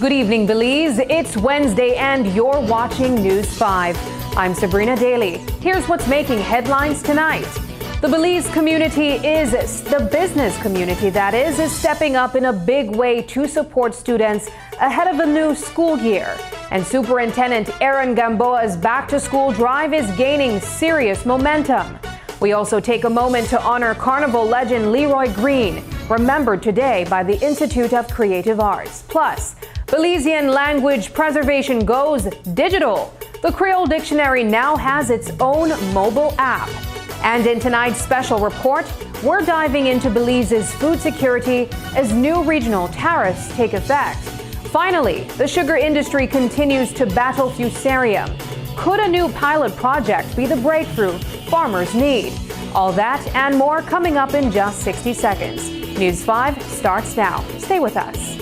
Good evening, Belize. It's Wednesday and you're watching News 5. I'm Sabrina Daly. Here's what's making headlines tonight. The Belize community the business community is stepping up in a big way to support students ahead of the new school year. And Superintendent Aaron Gamboa's back-to-school drive is gaining serious momentum. We also take a moment to honor Carnival legend Leroy Green, remembered today by the Institute of Creative Arts. Plus, Belizean language preservation goes digital. The Creole dictionary now has its own mobile app. And in tonight's special report, we're diving into Belize's food security as new regional tariffs take effect. Finally, the sugar industry continues to battle fusarium. Could a new pilot project be the breakthrough farmers need? All that and more coming up in just 60 seconds. News 5 starts now. Stay with us.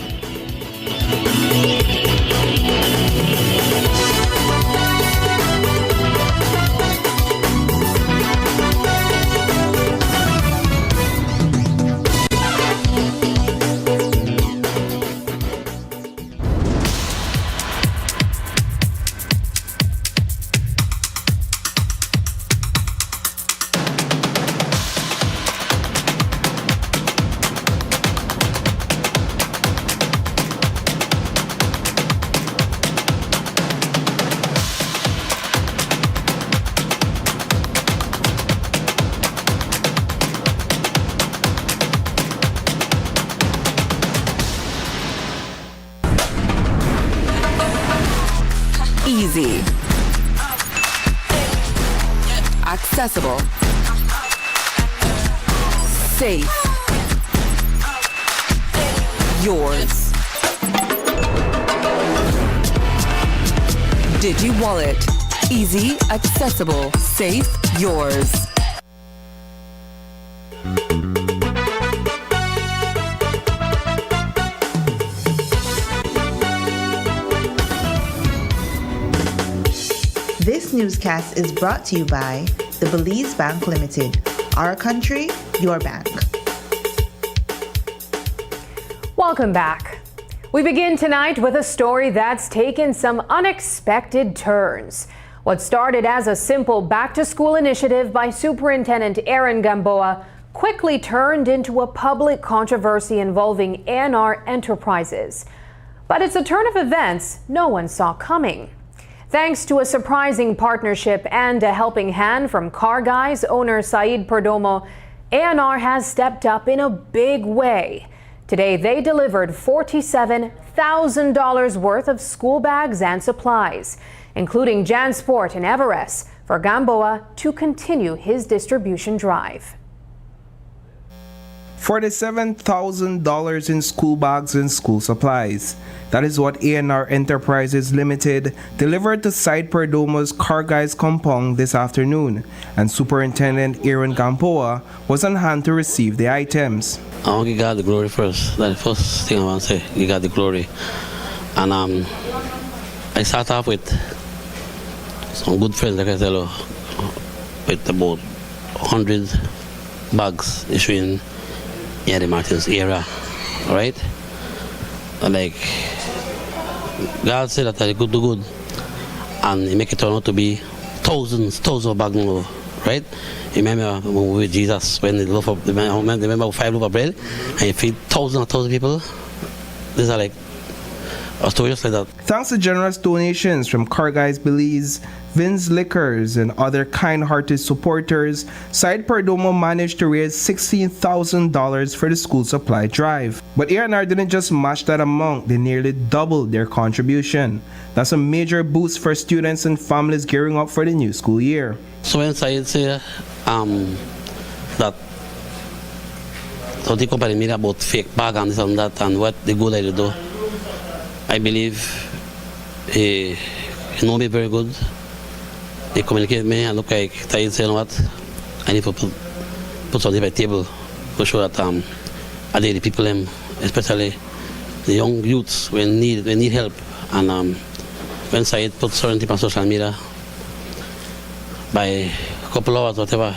easy, accessible, safe, yours. Digi Wallet. Easy, accessible, safe, yours. This newscast is brought to you by the Belize Bank Limited. Our country, your bank. Welcome back. We begin tonight with a story that's taken some unexpected turns. What started as a simple back-to-school initiative by Superintendent Aaron Gamboa quickly turned into a public controversy involving A&R Enterprises. But it's a turn of events no one saw coming. Thanks to a surprising partnership and a helping hand from Car Guys owner Said Perdomo, A&R has stepped up in a big way. Today, they delivered $47,000 worth of school bags and supplies, including JanSport and Everest, for Gamboa to continue his distribution drive. $47,000 in school bags and school supplies. That is what A&R Enterprises Limited delivered to Said Perdomo's Car Guys compound this afternoon, and Superintendent Aaron Gamboa was on hand to receive the items. I want to give God the glory first. That's the first thing I want to say. Give God the glory. And I start off with some good friends, like I tell you, with about 100 bags issuing in the Martins area, right? Like, God said that I could do good, and He make it turn out to be thousands of bags now, right? Remember with Jesus, when they remember 5 loaves of bread, and He feed thousands of people. These are like a story just like that. Thanks to generous donations from Car Guys Belize, Vince Liquors, and other kind-hearted supporters, Said Perdomo managed to raise $16,000 for the school supply drive. But A&R didn't just match that amount, they nearly doubled their contribution. That's a major boost for students and families gearing up for the new school year. So when Said say that so the company made about fake bag and this and that and what the good idea do, I believe he know me very good. He communicate with me and look like Said say, you know what, I need to put something on the table to show that I the people especially the young youths when need help. And when Said put certain things on social media, by a couple hours whatever,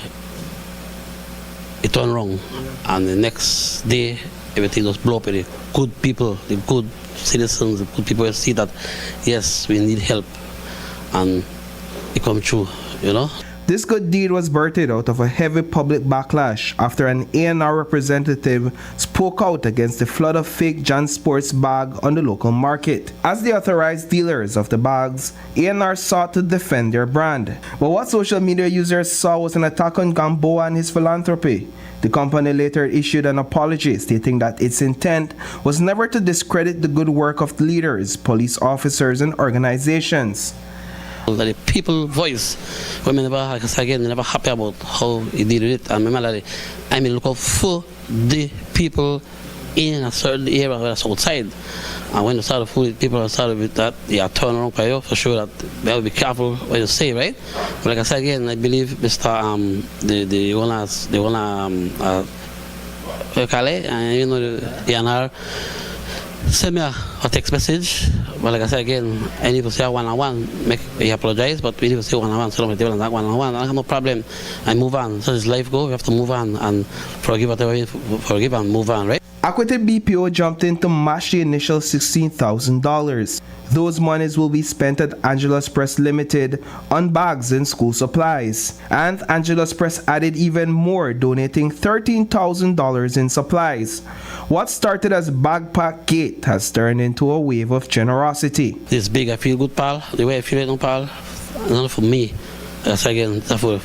it turned wrong, and the next day everything just blew up with the good people, the good citizens, the good people see that yes, we need help, and it come true, you know. This good deed was birthed out of a heavy public backlash after an A&R representative spoke out against the flood of fake JanSports bag on the local market. As the authorized dealers of the bags, A&R sought to defend their brand. But what social media users saw was an attack on Gamboa and his philanthropy. The company later issued an apology stating that its intent was never to discredit the good work of leaders, police officers, and organizations. The people voice, women never, again, never happy about how he did it. And remember that I mean, look out for the people in a certain area where it's outside. And when you start to fool people, start with that, they are turn around for you for sure that they will be careful what you say, right? But like I said again, I believe Mr. The owners, you know, the A&R send me a text message, but like I said again, I need to say one-on-one, he apologize, but we need to say one-on-one, so don't tell that one-on-one, I have no problem, I move on. So as life go, we have to move on and forgive whatever we forgive and move on, right? Acquitted BPO jumped in to match the initial $16,000. Those monies will be spent at Angelos Press Limited on bags and school supplies. And Angelos Press added even more, donating $13,000 in supplies. What started as Bagpack Gate has turned into a wave of generosity. This big, I feel good, pal. The way I feel it now, pal, not for me. That's again, that's for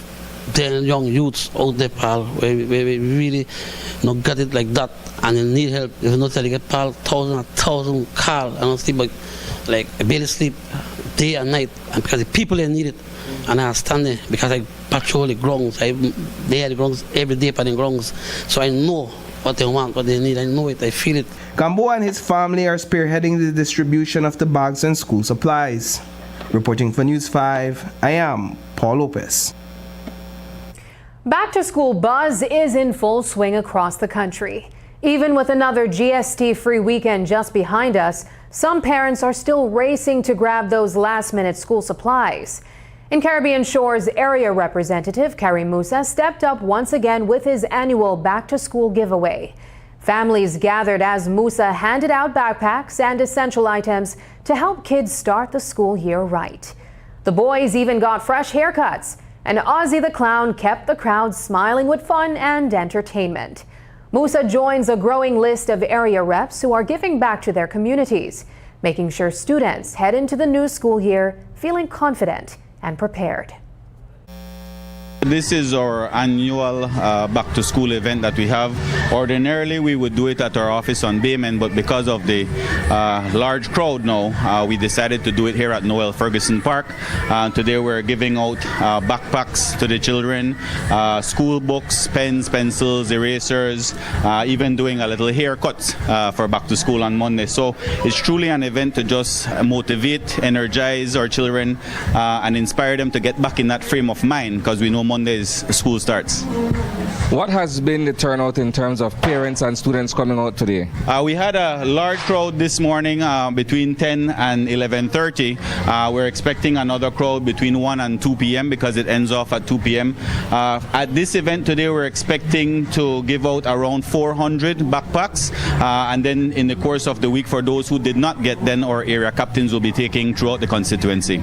10 young youths out there, pal, where we really not got it like that, and they need help. If you not tell you get pal, 1,000 call, I don't sleep, but like I barely sleep day and night, and because the people they need it, and I stand there because I patrol the grounds, they have the grounds every day for the grounds, so I know what they want, what they need, I know it, I feel it. Gamboa and his family are spearheading the distribution of the bags and school supplies. Reporting for News 5, I am Paul Lopez. Back to school buzz is in full swing across the country. Even with another GST-free weekend just behind us, some parents are still racing to grab those last-minute school supplies. In Caribbean Shores, area representative Karim Musa stepped up once again with his annual back-to-school giveaway. Families gathered as Musa handed out backpacks and essential items to help kids start the school year right. The boys even got fresh haircuts, and Ozzy the Clown kept the crowd smiling with fun and entertainment. Musa joins a growing list of area reps who are giving back to their communities, making sure students head into the new school year feeling confident and prepared. This is our annual back to school event that we have. Ordinarily we would do it at our office on Bayman, but because of the large crowd now, we decided to do it here at Noel Ferguson Park. Today we're giving out backpacks to the children, school books, pens, pencils, erasers, even doing a little haircut for back to school on Monday. So it's truly an event to just motivate, energize our children and inspire them to get back in that frame of mind, because we know Monday's school starts. What has been the turnout in terms of parents and students coming out today? We had a large crowd this morning between 10 and 11:30. We're expecting another crowd between 1 and 2 p.m. because it ends off at 2 p.m. At this event today, we're expecting to give out around 400 backpacks, and then in the course of the week, for those who did not get, then our area captains will be taking throughout the constituency.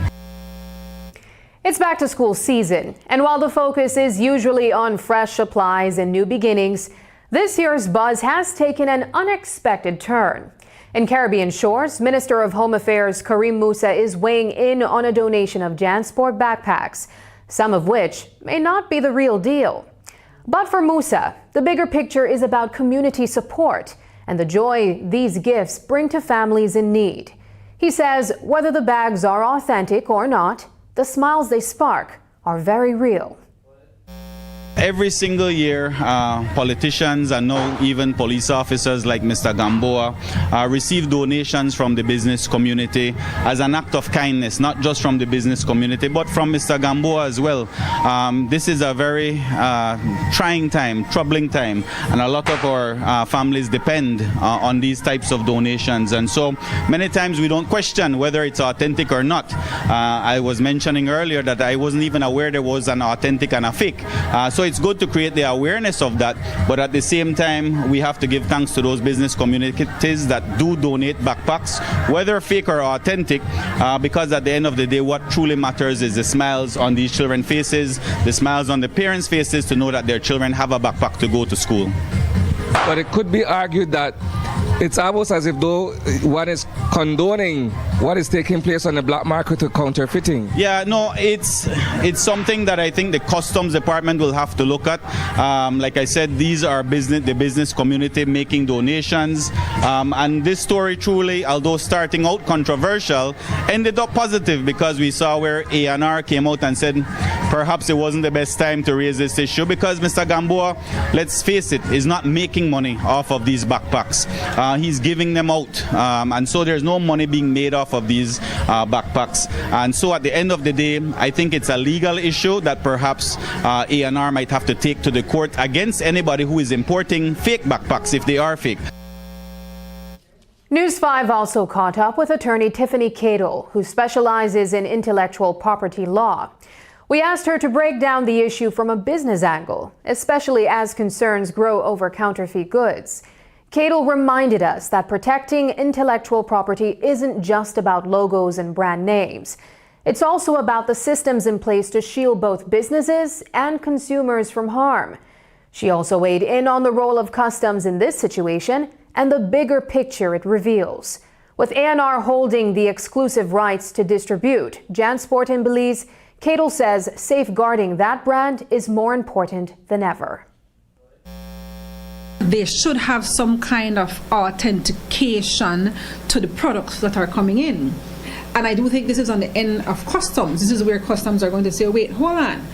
It's back to school season, and while the focus is usually on fresh supplies and new beginnings, this year's buzz has taken an unexpected turn. In Caribbean Shores, Minister of Home Affairs Karim Musa is weighing in on a donation of JanSport backpacks, some of which may not be the real deal. But for Musa, the bigger picture is about community support and the joy these gifts bring to families in need. He says whether the bags are authentic or not, the smiles they spark are very real. Every single year, politicians and now even police officers like Mr. Gamboa receive donations from the business community as an act of kindness, not just from the business community, but from Mr. Gamboa as well. This is a very trying time, troubling time, and a lot of our families depend on these types of donations. And so many times we don't question whether it's authentic or not. I was mentioning earlier that I wasn't even aware there was an authentic and a fake. So it's good to create the awareness of that, but at the same time we have to give thanks to those business communities that do donate backpacks, whether fake or authentic, because at the end of the day what truly matters is the smiles on these children's faces, the smiles on the parents' faces to know that their children have a backpack to go to school. But it could be argued that it's almost as if though one is condoning what is taking place on the black market to counterfeiting. Yeah, no, it's something that I think the customs department will have to look at. Like I said, these are the business community making donations, and this story truly, although starting out controversial, ended up positive because we saw where A&R came out and said perhaps it wasn't the best time to raise this issue because Mr. Gamboa, let's face it, is not making money off of these backpacks. He's giving them out, and so there's no money being made off of these backpacks. And so at the end of the day, I think it's a legal issue that perhaps A&R might have to take to the court against anybody who is importing fake backpacks if they are fake. News 5 also caught up with attorney Tiffany Creole, who specializes in intellectual property law. We asked her to break down the issue from a business angle, especially as concerns grow over counterfeit goods. Creole reminded us that protecting intellectual property isn't just about logos and brand names. It's also about the systems in place to shield both businesses and consumers from harm. She also weighed in on the role of customs in this situation and the bigger picture it reveals. With A&R holding the exclusive rights to distribute JanSport in Belize, Creole says safeguarding that brand is more important than ever. They should have some kind of authentication to the products that are coming in. And I do think this is on the end of customs. This is where customs are going to say, wait, hold on.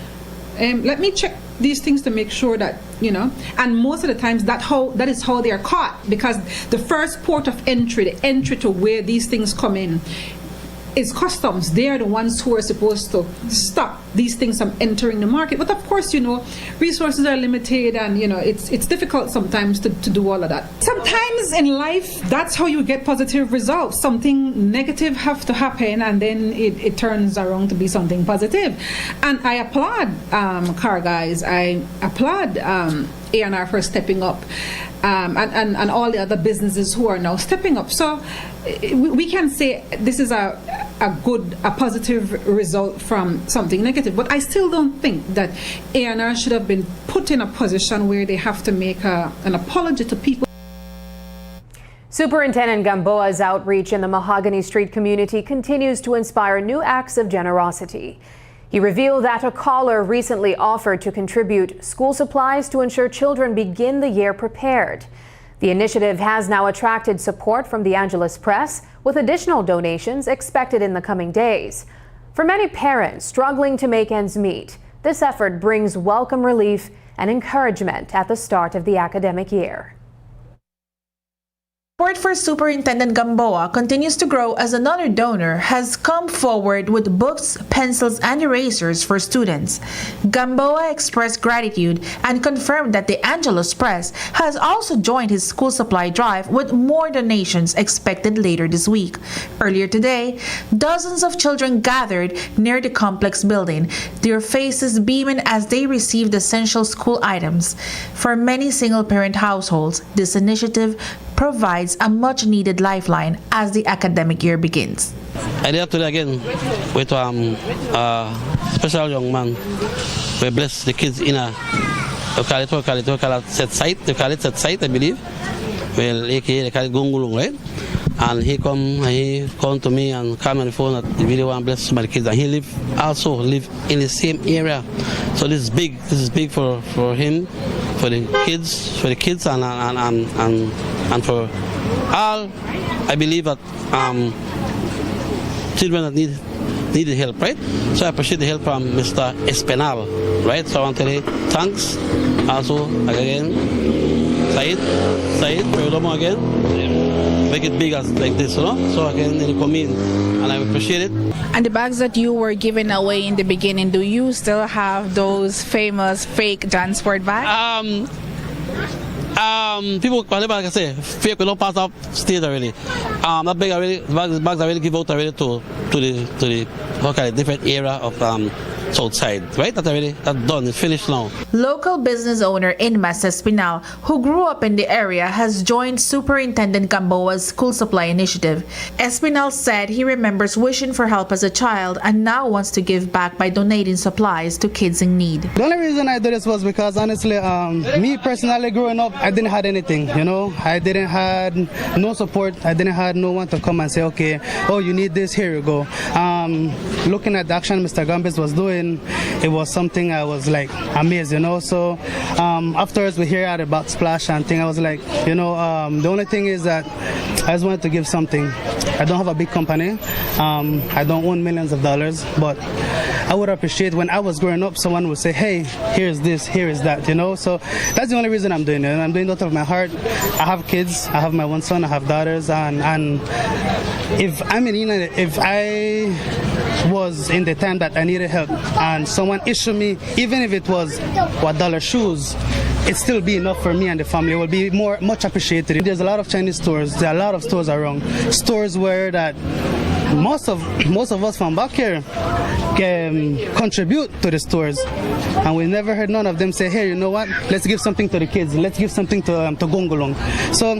Let me check these things to make sure that, and most of the times that is how they are caught, because the first port of entry, the entry to where these things come in, is customs. They are the ones who are supposed to stop these things from entering the market. But of course, resources are limited, and it's difficult sometimes to do all of that. Sometimes in life, that's how you get positive results. Something negative have to happen, and then it turns around to be something positive. And I applaud car guys. I applaud A&R for stepping up, and all the other businesses who are now stepping up. So we can say this is a positive result from something negative. But I still don't think that A&R should have been put in a position where they have to make an apology to people. Superintendent Gamboa's outreach in the Mahogany Street community continues to inspire new acts of generosity. He revealed that a caller recently offered to contribute school supplies to ensure children begin the year prepared. The initiative has now attracted support from the Angeles Press, with additional donations expected in the coming days. For many parents struggling to make ends meet, this effort brings welcome relief and encouragement at the start of the academic year. Support for Superintendent Gamboa continues to grow as another donor has come forward with books, pencils, and erasers for students. Gamboa expressed gratitude and confirmed that the Angeles Press has also joined his school supply drive, with more donations expected later this week. Earlier today, dozens of children gathered near the complex building, their faces beaming as they received essential school items. For many single-parent households, this initiative provides a much-needed lifeline as the academic year begins. I did today again with a special young man. We bless the kids in a set site, I believe. Well, aka they call it gungulung, right? And he come to me and call me on the phone that he really want to bless some of the kids. And he also live in the same area. So this is big. This is big for him, for the kids, and for all. I believe that children that needed help, right? So I appreciate the help from Mr. Espinal, right? So I want to tell you thanks. Also again, Said, again. Make it big as like this, so again they come in, and I appreciate it. And the bags that you were giving away in the beginning, do you still have those famous fake Jansport bags? People, like I say, fake we don't pass up stage already. That bags are really give out already to the different era of outside, right? That's done. It's finished now. Local business owner Inmas Espinal, who grew up in the area, has joined Superintendent Gamboa's school supply initiative. Espinal said he remembers wishing for help as a child and now wants to give back by donating supplies to kids in need. The only reason I did this was because honestly, me personally growing up, I didn't have anything, I didn't have no support. I didn't have no one to come and say, okay, oh, you need this, here you go. Looking at the action Mr. Gambis was doing, it was something I was like amazed, So afterwards we hear about Splash and thing. I was like, the only thing is that I just wanted to give something. I don't have a big company. I don't own millions of dollars, but I would appreciate when I was growing up, someone would say, hey, here's this, here is that, So that's the only reason I'm doing it. And I'm doing it out of my heart. I have kids. I have my one son. I have daughters. And if I was in the time that I needed help and someone issued me, even if it was $1 shoes, it'd still be enough for me and the family. It would be much appreciated. There's a lot of Chinese stores. There are a lot of stores around. Stores where that most of us from back here can contribute to the stores, and we never heard none of them say, hey, you know what, let's give something to the kids, let's give something to Gongolong. So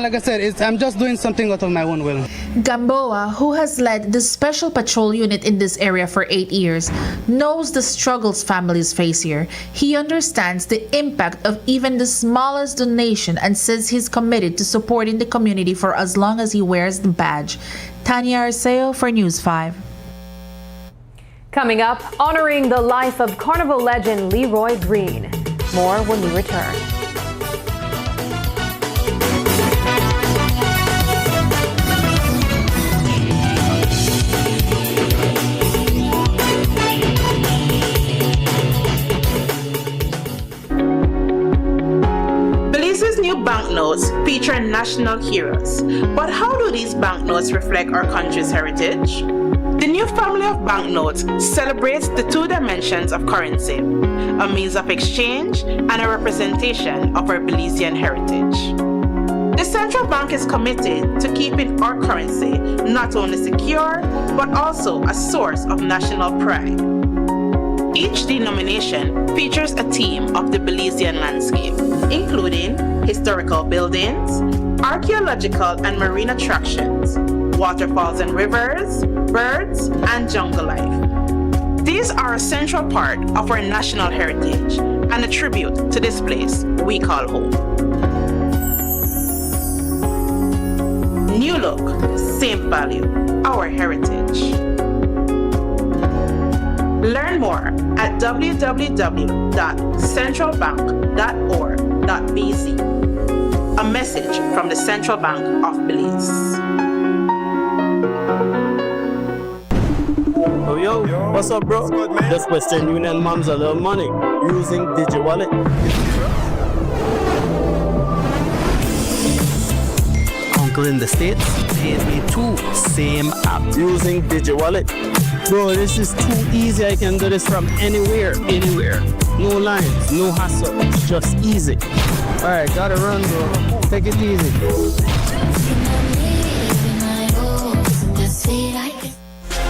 like I said, I'm just doing something out of my own will. Gamboa, who has led the special patrol unit in this area for 8 years, knows the struggles families face here. He understands the impact of even the smallest donation and says he's committed to supporting the community for as long as he wears the badge. Tanya Arceo for News 5. Coming up, honoring the life of Carnival legend Leroy Green. More when we return. Belize's new banknotes feature national heroes. But how do these banknotes reflect our country's heritage? The new family of banknotes celebrates the two dimensions of currency, a means of exchange and a representation of our Belizean heritage. The central bank is committed to keeping our currency not only secure, but also a source of national pride. Each denomination features a theme of the Belizean landscape, including historical buildings, archaeological and marine attractions, waterfalls and rivers, birds, and jungle life. These are a central part of our national heritage and a tribute to this place we call home. New look, same value, our heritage. Learn more at www.centralbank.org.bz. A message from the Central Bank of Belize. Oh yo, what's up bro? Just Western Union moms a little money using DigiWallet. Uncle in the States pays me too, same app using DigiWallet. Bro, this is too easy. I can do this from anywhere. No lines, no hassle, just easy. Alright, gotta run bro. Take it easy.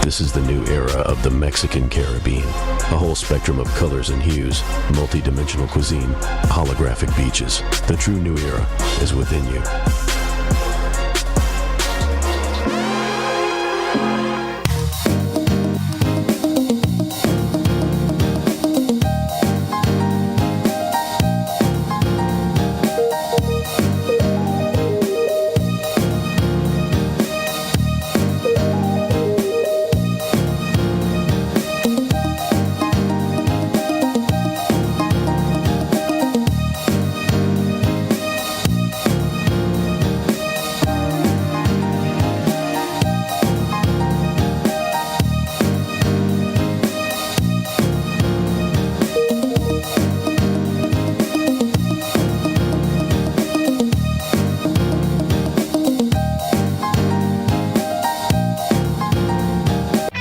This is the new era of the Mexican Caribbean. A whole spectrum of colors and hues, multi-dimensional cuisine, holographic beaches. The true new era is within you.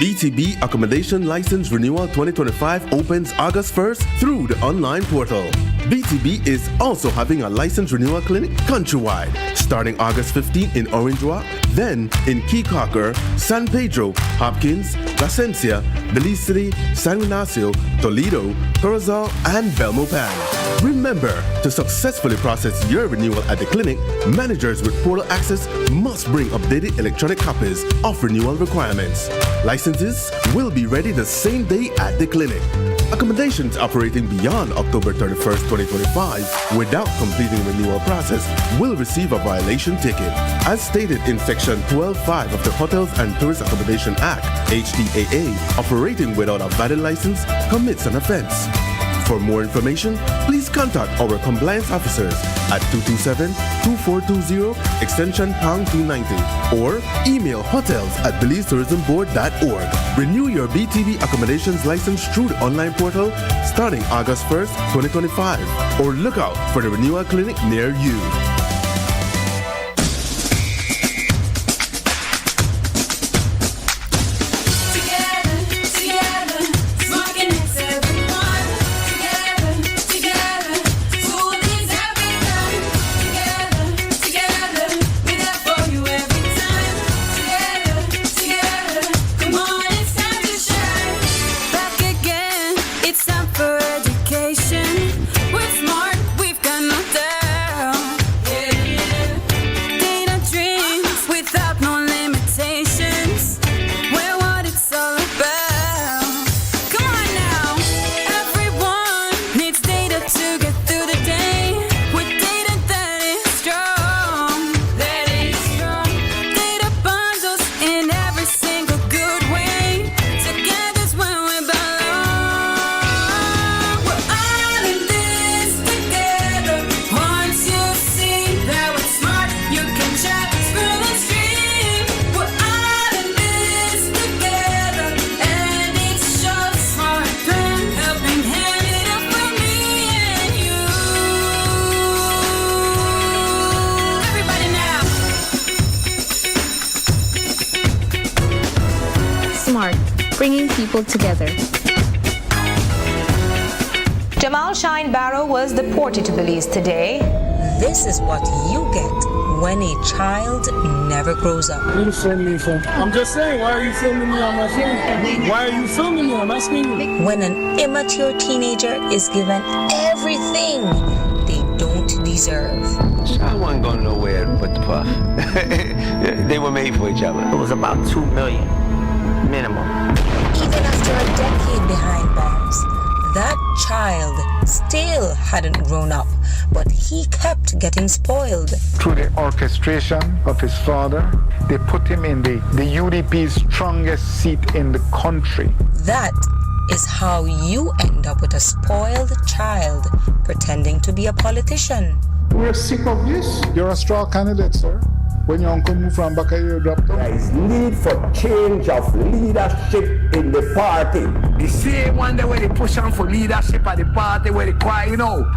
BTB Accommodation License Renewal 2025 opens August 1st through the online portal. BTB is also having a license renewal clinic countrywide, starting August 15 in Orange Walk, then in Key Cocker, San Pedro, Hopkins, Placencia, Belize City, San Ignacio, Toledo, Corozal, and Belmopan. Remember, to successfully process your renewal at the clinic, managers with portal access must bring updated electronic copies of renewal requirements. Licenses will be ready the same day at the clinic. Accommodations operating beyond October 31st, 2025 without completing the renewal process will receive a violation ticket. As stated in Section 12.5 of the Hotels and Tourist Accommodation Act, HTAA, operating without a valid license commits an offense. For more information, please contact our compliance officers at 227-2420 extension pound 290 or email hotels@BelizeTourismBoard.org. Renew your BTB accommodations license through the online portal starting August 1st, 2025, or look out for the renewal clinic near you. bringing people together. Jamal Shine Barrow was deported to Belize today. This is what you get when a child never grows up. What are you filming me for? I'm just saying, why are you filming me on my phone? Why are you filming me? I'm asking you. When an immature teenager is given everything they don't deserve. I wasn't going nowhere but the puff. They were made for each other. It was about $2 million minimum. Even after a decade behind bars, that child still hadn't grown up, but he kept getting spoiled. Through the orchestration of his father, they put him in the UDP's strongest seat in the country. That is how you end up with a spoiled child pretending to be a politician. We're sick of this. You're a straw candidate, sir. When your uncle moved from Bakayo, dropped down. There is need for change of leadership in the party. The same one that where they push on for leadership at the party where they cry,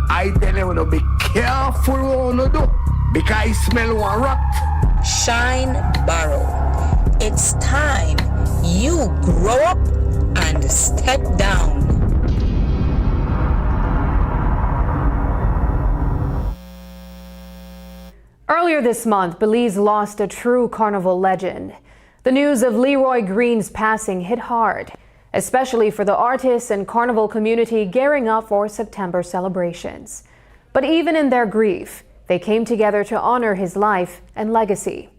I tell you to be careful what you do, because I smell one rot. Shine Barrow. It's time you grow up and step down. Earlier this month, Belize lost a true carnival legend. The news of Leroy Green's passing hit hard, especially for the artists and carnival community gearing up for September celebrations. But even in their grief, they came together to honor his life and legacy.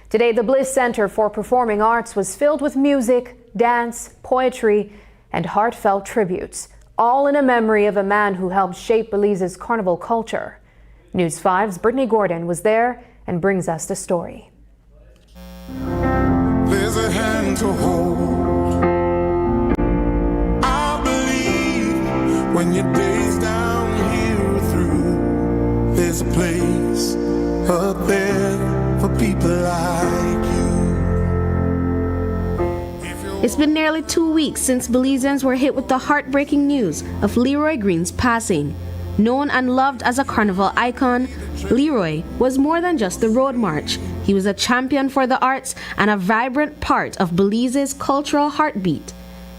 Today, the Bliss Center for Performing Arts was filled with music, dance, poetry, and heartfelt tributes, all in a memory of a man who helped shape Belize's carnival culture. News 5's Brittany Gordon was there and brings us the story. There's a hand to hold. I believe when your days down here are through, there's a place up there for people like you. It's been nearly 2 weeks since Belizeans were hit with the heartbreaking news of Leroy Green's passing. Known and loved as a carnival icon, Leroy was more than just the road march. He was a champion for the arts and a vibrant part of Belize's cultural heartbeat.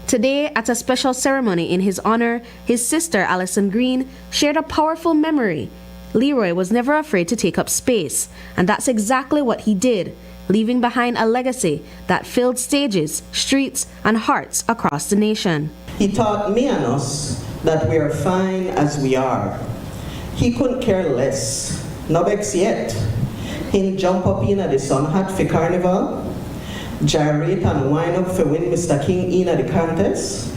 Today, at a special ceremony in his honor, his sister Alison Green shared a powerful memory. Leroy was never afraid to take up space, and that's exactly what he did, leaving behind a legacy that filled stages, streets, and hearts across the nation. He taught me and us that we are fine as we are. He couldn't care less, no vex yet. He'll jump up in at the sun hat for carnival, gyrate and wind up for win Mr. King in at the contest,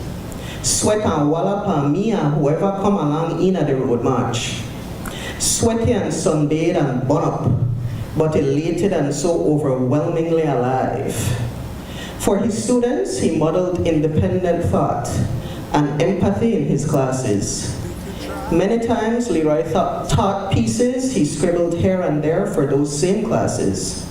sweat and wallop on me and whoever come along in at the road march. Sweaty and sunbathed and burn up, but elated and so overwhelmingly alive. For his students, he modeled independent thought and empathy in his classes. Many times, Leroy taught pieces he scribbled here and there for those same classes.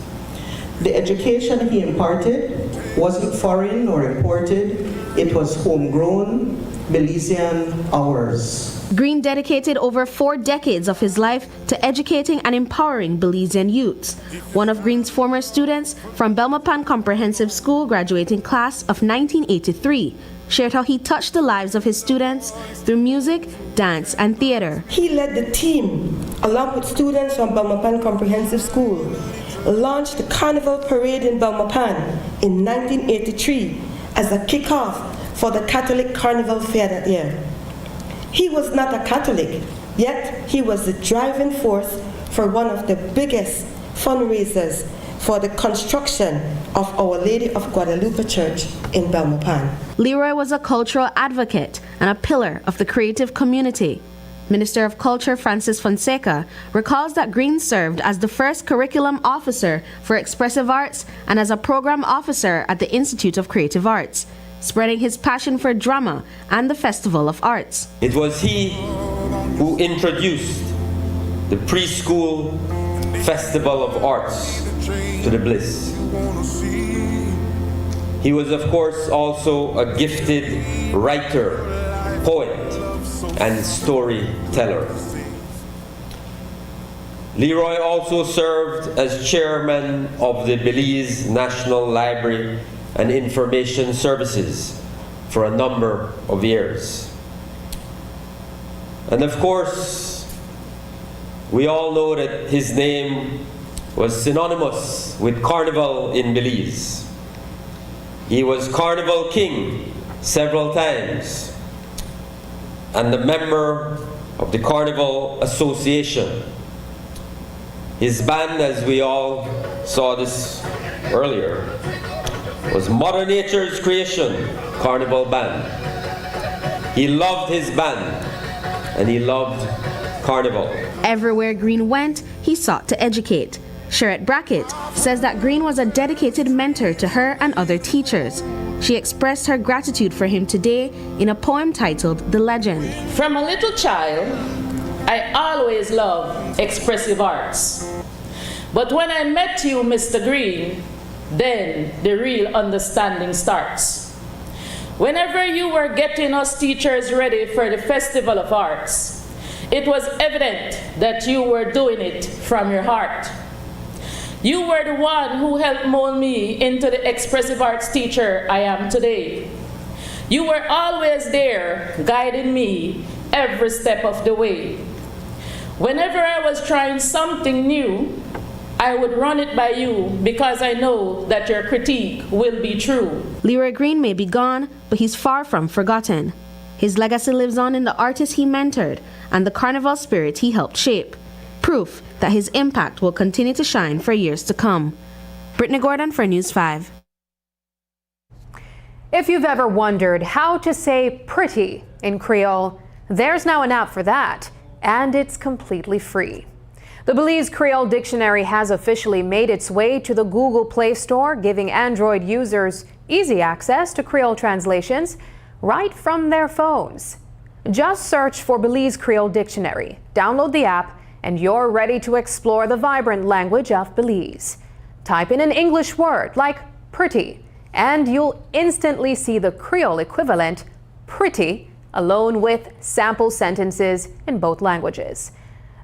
The education he imparted wasn't foreign or imported, it was homegrown, Belizean ours. Green dedicated over 4 decades of his life to educating and empowering Belizean youths. One of Green's former students from Belmopan Comprehensive School graduating class of 1983 shared how he touched the lives of his students through music, dance, and theater. He led the team, along with students from Belmopan Comprehensive School, launched the Carnival Parade in Belmopan in 1983 as a kickoff for the Catholic Carnival Fair that year. He was not a Catholic, yet he was the driving force for one of the biggest fundraisers for the construction of Our Lady of Guadalupe Church in Belmopan. Leroy was a cultural advocate and a pillar of the creative community. Minister of Culture Francis Fonseca recalls that Green served as the first curriculum officer for expressive arts and as a program officer at the Institute of Creative Arts, spreading his passion for drama and the Festival of Arts. It was he who introduced the preschool Festival of Arts to the Bliss. He was, of course, also a gifted writer, poet, and storyteller. Leroy also served as chairman of the Belize National Library and Information Services for a number of years. And of course, we all know that his name was synonymous with Carnival in Belize. He was Carnival King several times and a member of the Carnival Association. His band, as we all saw this earlier, was Mother Nature's creation, Carnival Band. He loved his band and he loved Carnival. Everywhere Green went, he sought to educate. Sherette Brackett says that Green was a dedicated mentor to her and other teachers. She expressed her gratitude for him today in a poem titled The Legend. From a little child, I always loved expressive arts. But when I met you, Mr. Green, then the real understanding starts. Whenever you were getting us teachers ready for the Festival of Arts, it was evident that you were doing it from your heart. You were the one who helped mold me into the expressive arts teacher I am today. You were always there, guiding me every step of the way. Whenever I was trying something new, I would run it by you because I know that your critique will be true. Leroy Green may be gone, but he's far from forgotten. His legacy lives on in the artists he mentored and the carnival spirit he helped shape. Proof that his impact will continue to shine for years to come. Brittany Gordon for News 5. If you've ever wondered how to say pretty in Creole, there's now an app for that, and it's completely free. The Belize Creole Dictionary has officially made its way to the Google Play Store, giving Android users easy access to Creole translations right from their phones. Just search for Belize Creole Dictionary, download the app, and you're ready to explore the vibrant language of Belize. Type in an English word like pretty, and you'll instantly see the Creole equivalent, pretty, along with sample sentences in both languages.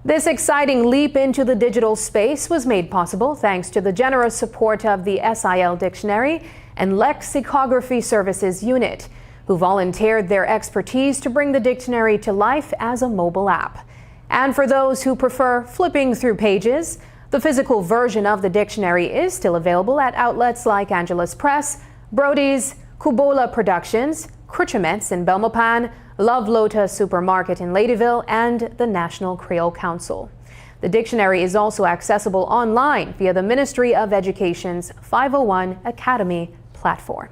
This exciting leap into the digital space was made possible thanks to the generous support of the SIL Dictionary and Lexicography Services Unit, who volunteered their expertise to bring the dictionary to life as a mobile app. And for those who prefer flipping through pages, the physical version of the dictionary is still available at outlets like Angelus Press, Brody's, Kubola Productions, Cruchaments in Belmopan, Love Lota Supermarket in Ladyville, and the National Creole Council. The dictionary is also accessible online via the Ministry of Education's 501 Academy platform.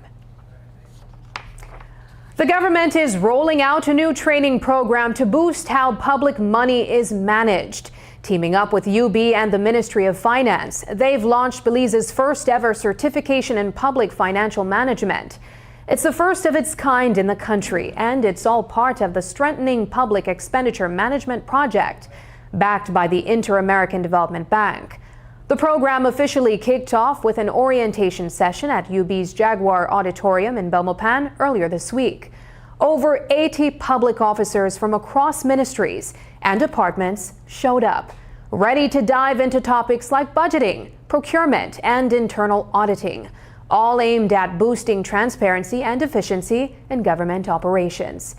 The government is rolling out a new training program to boost how public money is managed. Teaming up with UB and the Ministry of Finance, they've launched Belize's first ever certification in public financial management. It's the first of its kind in the country, and it's all part of the Strengthening Public Expenditure Management Project, backed by the Inter-American Development Bank. The program officially kicked off with an orientation session at UB's Jaguar Auditorium in Belmopan earlier this week. Over 80 public officers from across ministries and departments showed up, ready to dive into topics like budgeting, procurement, and internal auditing, all aimed at boosting transparency and efficiency in government operations.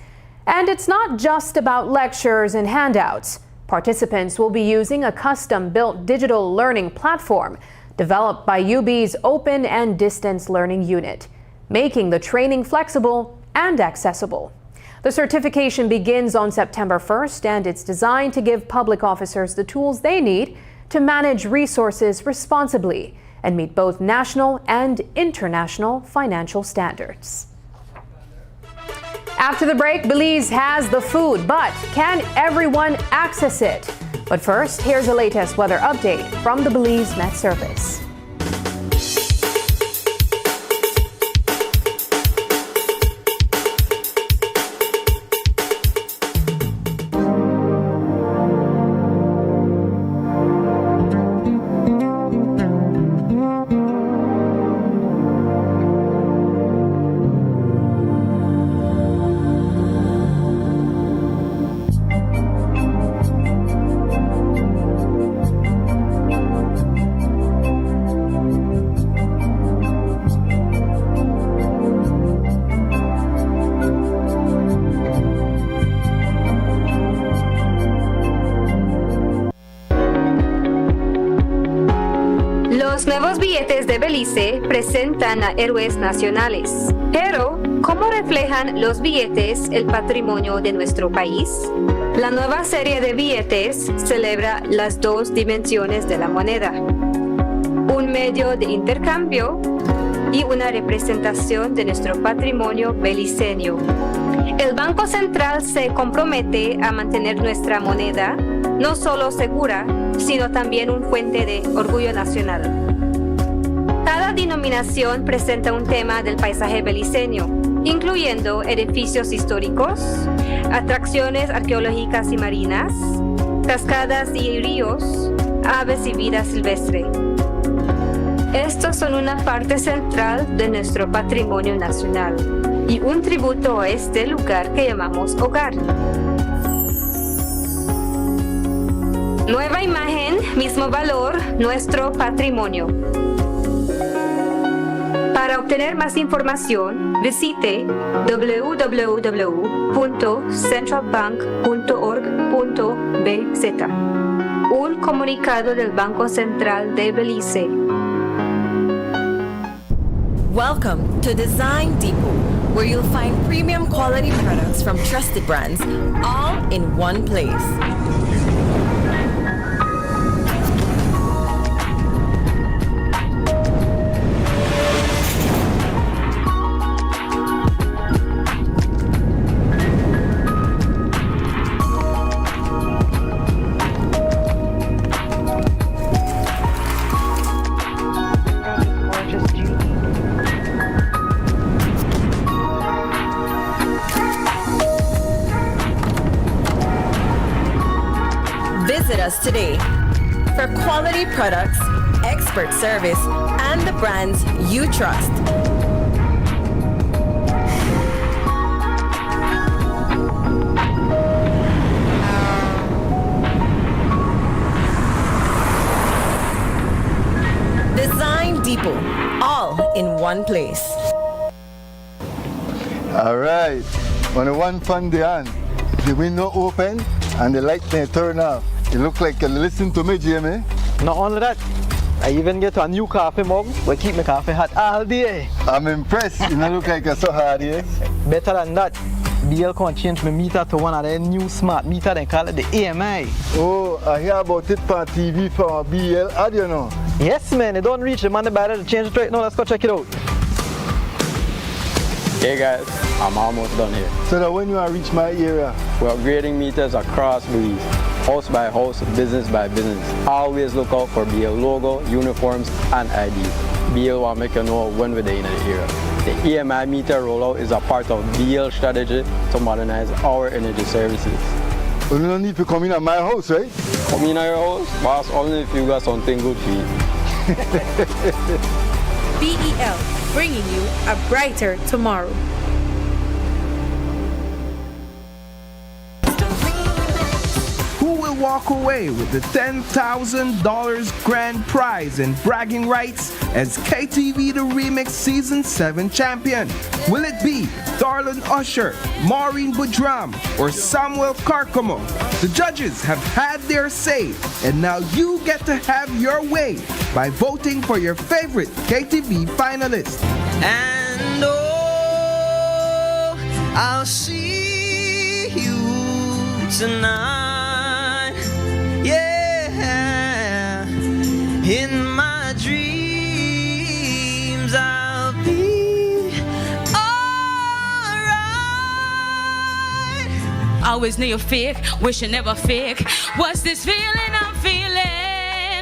And it's not just about lectures and handouts. Participants will be using a custom-built digital learning platform developed by UB's Open and Distance Learning Unit, making the training flexible and accessible. The certification begins on September 1st, and it's designed to give public officers the tools they need to manage resources responsibly and meet both national and international financial standards. After the break, Belize has the food, but can everyone access it? But first, here's the latest weather update from the Belize Met Service. Los nuevos billetes de Belice presentan a héroes nacionales, pero ¿cómo reflejan los billetes el patrimonio de nuestro país? La nueva serie de billetes celebra las dos dimensiones de la moneda, un medio de intercambio y una representación de nuestro patrimonio beliceño. El Banco Central se compromete a mantener nuestra moneda no solo segura, sino también una fuente de orgullo nacional. Cada denominación presenta un tema del paisaje beliceño, incluyendo edificios históricos, atracciones arqueológicas y marinas, cascadas y ríos, aves y vida silvestre. Estos son una parte central de nuestro patrimonio nacional y un tributo a este lugar que llamamos hogar. Nueva imagen, mismo valor, nuestro patrimonio. Para obtener más información, visite www.centralbank.org.bz. Un comunicado del Banco Central de Belice. Welcome to Design Depot, where you'll find premium quality products from trusted brands, all in one place. Visit us today for quality products, expert service, and the brands you trust. Design Depot, all in one place. All right, when the one fun day on, the window open and the light may turn off. You look like you listen to me, Jamie. Not only that, I even get a new coffee mug. We keep my coffee hot all day. I'm impressed. You don't look like you're so hard here. Better than that, BL can change my meter to one of their new smart meter. They call it the AMI. Oh, I hear about it on TV for BL. How do you know? Yes, man. They don't reach the money better to change it right now. Let's go check it out. Hey guys, I'm almost done here. So that when you reach my area, we're upgrading meters across Belize, house by house, business by business. Always look out for BL logo, uniforms, and IDs. BL will make you know when we're in the area. The EMI meter rollout is a part of BL strategy to modernize our energy services. You don't need to come in at my house, right? Come in at your house, boss, only if you got something good for you. BEL, bringing you a brighter tomorrow. Who will walk away with the $10,000 grand prize and bragging rights as KTV The Remix Season 7 champion? Will it be Darlene Usher, Maureen Boudram, or Samuel Carcamo? The judges have had their say, and now you get to have your way by voting for your favorite KTV finalist. And oh, I'll see you tonight, yeah, in my dreams I'll be alright. Always knew you're fake, wish you never fake. What's this feeling I'm feeling?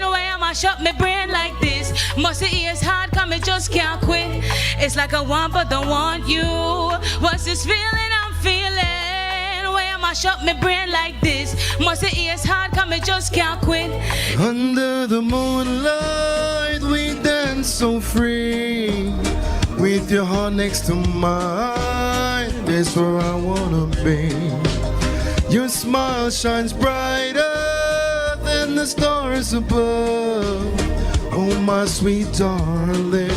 Why am I shut my brain like this? Must it is hard, come it just can't quit. It's like I want but don't want you. What's this feeling I'm feeling? Why am I shut my brain like this? Must it is hard, come it just can't quit. Under the moonlight we dance so free, with your heart next to mine, that's where I wanna be. Your smile shines brighter than the stars above. Oh my sweet darling,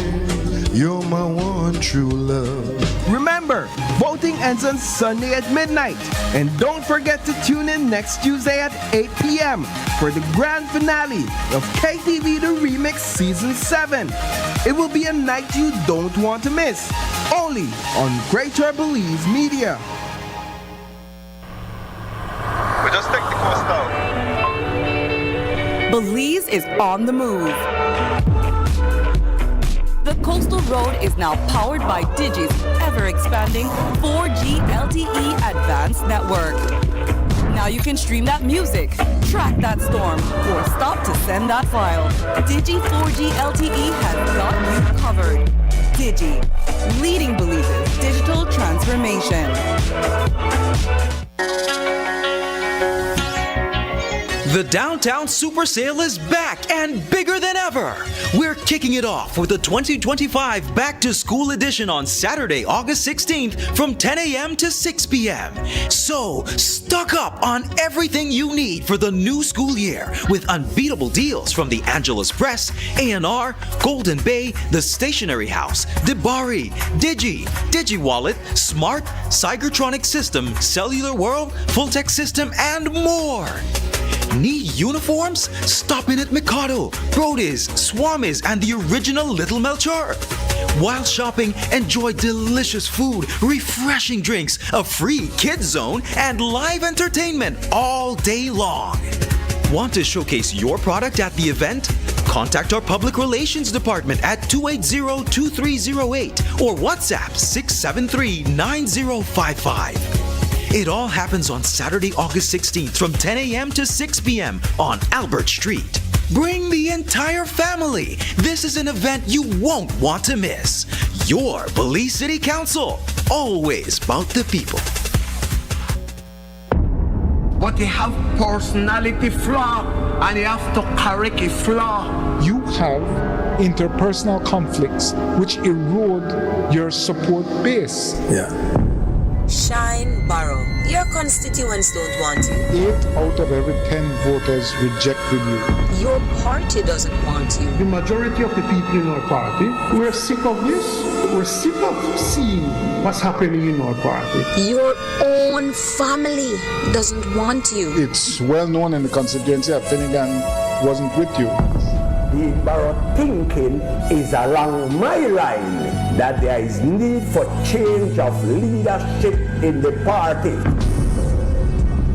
You're my one true love. Remember, voting ends on Sunday at midnight. And don't forget to tune in next Tuesday at 8 p.m. for the grand finale of KTV The Remix Season 7. It will be a night you don't want to miss. Only on Greater Belize Media. We just take the coast down. Belize is on the move. The Coastal Road is now powered by Digi's ever-expanding 4G LTE Advanced Network. Now you can stream that music, track that storm, or stop to send that file. Digi 4G LTE has got you covered. Digi, leading Belize's digital transformation. The Downtown Super Sale is back and bigger than ever. We're kicking it off with the 2025 Back to School edition on Saturday, August 16th from 10 a.m. to 6 p.m. So, stock up on everything you need for the new school year with unbeatable deals from the Angeles Press, A&R, Golden Bay, The Stationery House, Debari, Digi Wallet, Smart, Cygertronic System, Cellular World, Full Tech System, and more. Need uniforms? Stop in at Mikado, Brody's, Swami's, and the original Little Melchor. While shopping, enjoy delicious food, refreshing drinks, a free kids zone, and live entertainment all day long. Want to showcase your product at the event? Contact our Public Relations Department at 280-2308 or WhatsApp 673-9055. It all happens on Saturday, August 16th from 10 a.m. to 6 p.m. on Albert Street. Bring the entire family. This is an event you won't want to miss. Your Belize City Council, always about the people. But you have personality flaw, and you have to correct a flaw. You have interpersonal conflicts which erode your support base. Yeah. Shine Barrow, your constituents don't want you. 8 out of every 10 voters rejected you. Your party doesn't want you. The majority of the people in our party, we're sick of this. We're sick of seeing what's happening in our party. Your own family doesn't want you. It's well known in the constituency that Finnegan wasn't with you. The Barrow thinking is along my line that there is need for change of leadership in the party.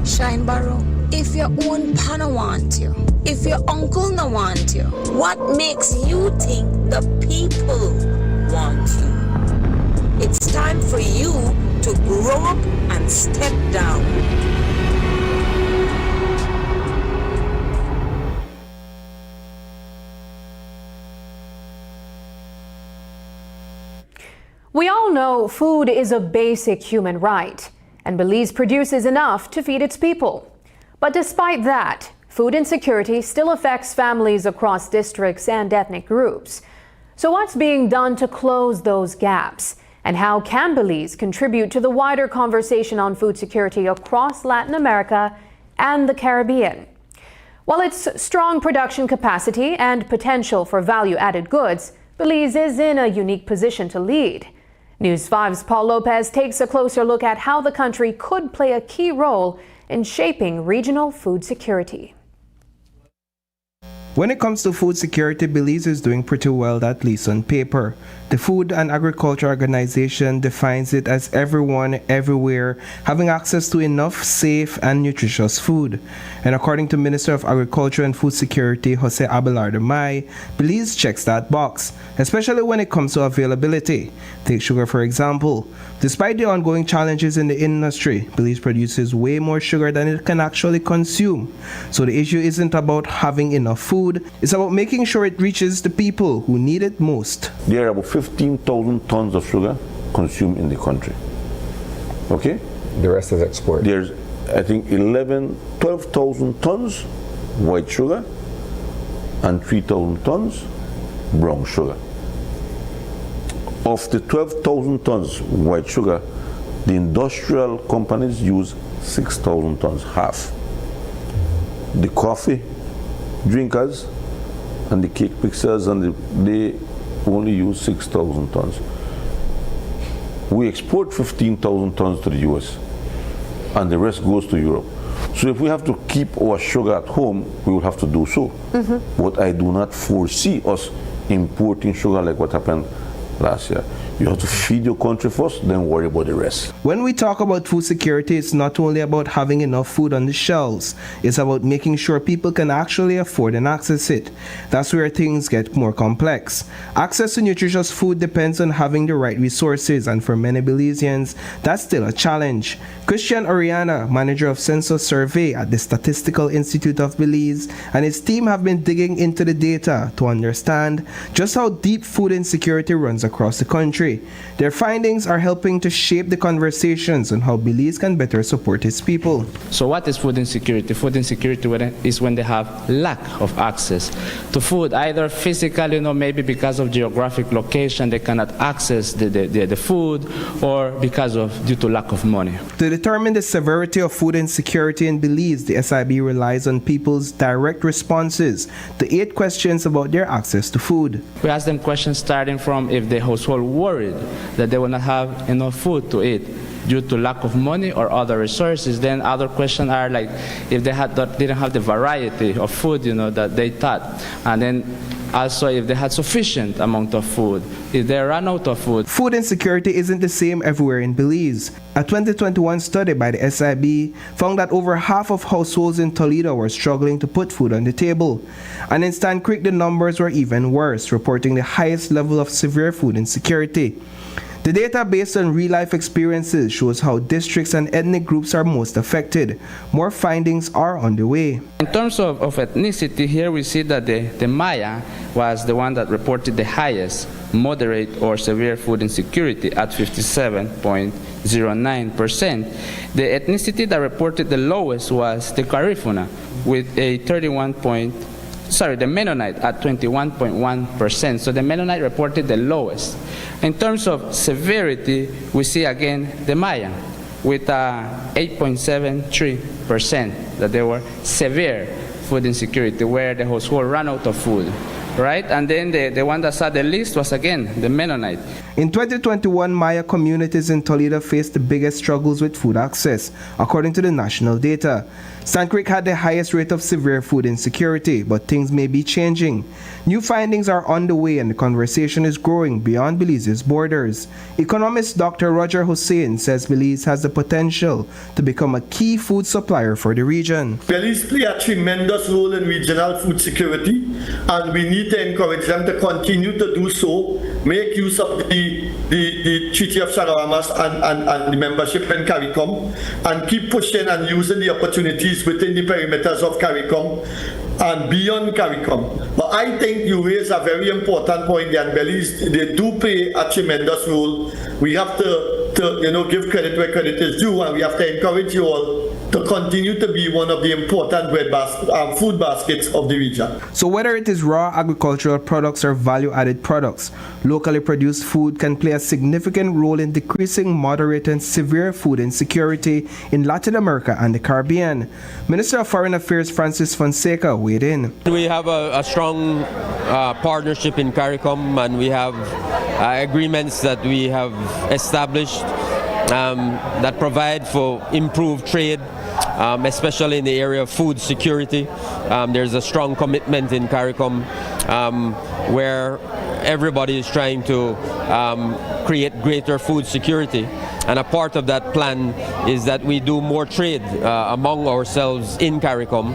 Shine Barrow, if your own pa no want you, if your uncle no want you, what makes you think the people want you? It's time for you to grow up and step down. We all know food is a basic human right, and Belize produces enough to feed its people. But despite that, food insecurity still affects families across districts and ethnic groups. So what's being done to close those gaps? And how can Belize contribute to the wider conversation on food security across Latin America and the Caribbean? While its strong production capacity and potential for value-added goods, Belize is in a unique position to lead. News 5's Paul Lopez takes a closer look at how the country could play a key role in shaping regional food security. When it comes to food security, Belize is doing pretty well, at least on paper. The Food and Agriculture Organization defines it as everyone, everywhere, having access to enough, safe, and nutritious food. And according to Minister of Agriculture and Food Security, Jose Abelardo May, Belize checks that box, especially when it comes to availability. Take sugar, for example. Despite the ongoing challenges in the industry, Belize produces way more sugar than it can actually consume. So the issue isn't about having enough food, it's about making sure it reaches the people who need it most. There are about 15,000 tons of sugar consumed in the country. Okay? The rest is export. There's, I think, 12,000 tons white sugar and 3,000 tons brown sugar. Of the 12,000 tons white sugar, the industrial companies use 6,000 tons, half. The coffee drinkers and the cake mixers and they only use 6,000 tons. We export 15,000 tons to the US, and the rest goes to Europe. So if we have to keep our sugar at home, we will have to do so. But I do not foresee us importing sugar like what happened last year. You have to feed your country first, then worry about the rest. When we talk about food security, it's not only about having enough food on the shelves, it's about making sure people can actually afford and access it. That's where things get more complex. Access to nutritious food depends on having the right resources, and for many Belizeans, that's still a challenge. Christian Oriana, manager of Census Survey at the Statistical Institute of Belize, and his team have been digging into the data to understand just how deep food insecurity runs across the country. Their findings are helping to shape the conversations on how Belize can better support its people. So what is food insecurity? Food insecurity is when they have lack of access to food, either physically, maybe because of geographic location, they cannot access the food, or due to lack of money. To determine the severity of food insecurity in Belize, the SIB relies on people's direct responses to 8 questions about their access to food. We ask them questions starting from if the household worried that they will not have enough food to eat due to lack of money or other resources. Then other questions are like if they didn't have the variety of food that they thought, and then also if they had sufficient amount of food, if they ran out of food. Food insecurity isn't the same everywhere in Belize. A 2021 study by the SIB found that over half of households in Toledo were struggling to put food on the table. And in Stan Creek, the numbers were even worse, reporting the highest level of severe food insecurity. The data based on real-life experiences shows how districts and ethnic groups are most affected. More findings are on the way. In terms of ethnicity, here we see that the Maya was the one that reported the highest moderate or severe food insecurity at 57.09%. The ethnicity that reported the lowest was the Garifuna with a the Mennonite at 21.1%. So the Mennonite reported the lowest. In terms of severity, we see again the Maya with 8.73% that they were severe food insecurity, where the household ran out of food. Right? And then the one that saw the least was again the Mennonite. In 2021, Maya communities in Toledo faced the biggest struggles with food access, according to the national data. Stan Creek had the highest rate of severe food insecurity, but things may be changing. New findings are on the way and the conversation is growing beyond Belize's borders. Economist Dr. Roger Hussein says Belize has the potential to become a key food supplier for the region. Belize play a tremendous role in regional food security, and we need to encourage them to continue to do so, make use of the Treaty of Charamas and the membership in CARICOM, and keep pushing and using the opportunities within the perimeters of CARICOM and beyond CARICOM. But I think you raise a very important point, and Belize, they do play a tremendous role. We have to give credit where credit is due, and we have to encourage you all to continue to be one of the important food baskets of the region. So whether it is raw agricultural products or value-added products, locally produced food can play a significant role in decreasing moderate and severe food insecurity in Latin America and the Caribbean. Minister of Foreign Affairs Francis Fonseca weighed in. We have a strong partnership in CARICOM, and we have agreements that we have established that provide for improved trade, especially in the area of food security. There's a strong commitment in CARICOM where everybody is trying to create greater food security. And a part of that plan is that we do more trade among ourselves in CARICOM.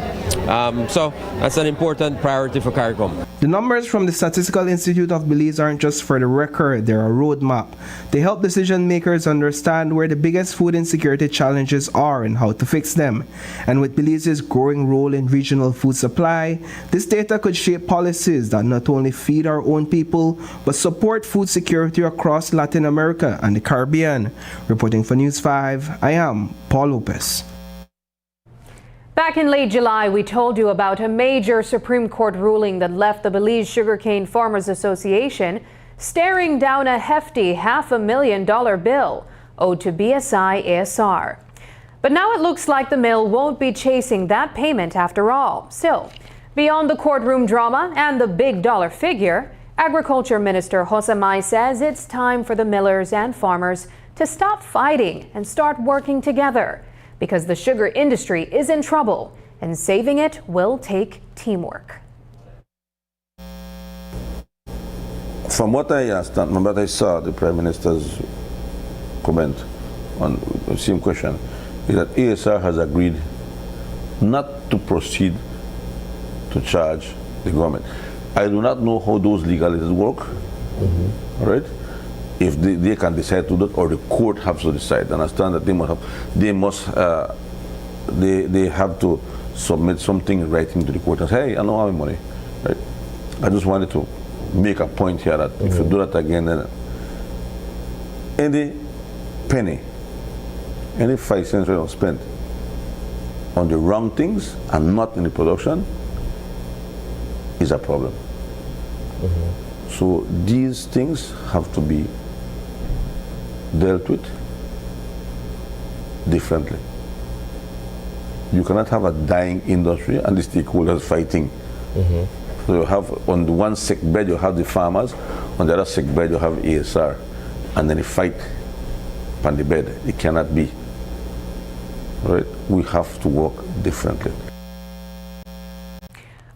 So that's an important priority for CARICOM. The numbers from the Statistical Institute of Belize aren't just for the record, they're a roadmap. They help decision makers understand where the biggest food insecurity challenges are and how to fix them. And with Belize's growing role in regional food supply, this data could shape policies that not only feed our own people, but support food security across Latin America and the Caribbean. Reporting for News 5, I am Paul Lopez. Back in late July, we told you about a major Supreme Court ruling that left the Belize Sugarcane Farmers Association staring down a hefty $500,000 bill owed to BSI-ASR. But now it looks like the mill won't be chasing that payment after all. Still, beyond the courtroom drama and the big dollar figure, Agriculture Minister Jose Mai says it's time for the millers and farmers to stop fighting and start working together because the sugar industry is in trouble and saving it will take teamwork. From what I understand, from what I saw, the Prime Minister's comment on the same question is that ASR has agreed not to proceed to charge the government. I do not know how those legalities work, all right? If they can decide to do that, or the court has to decide. I understand that they have to submit something in writing to the court and say, hey, I don't have any money, right? I just wanted to make a point here that if you do that again, then any penny, any 5 cents spent on the wrong things and not in the production is a problem. So these things have to be dealt with differently. You cannot have a dying industry and the stakeholders fighting. So you have on the one sick bed you have the farmers, on the other sick bed you have ASR, and then they fight on the bed. It cannot be. Right? We have to work differently.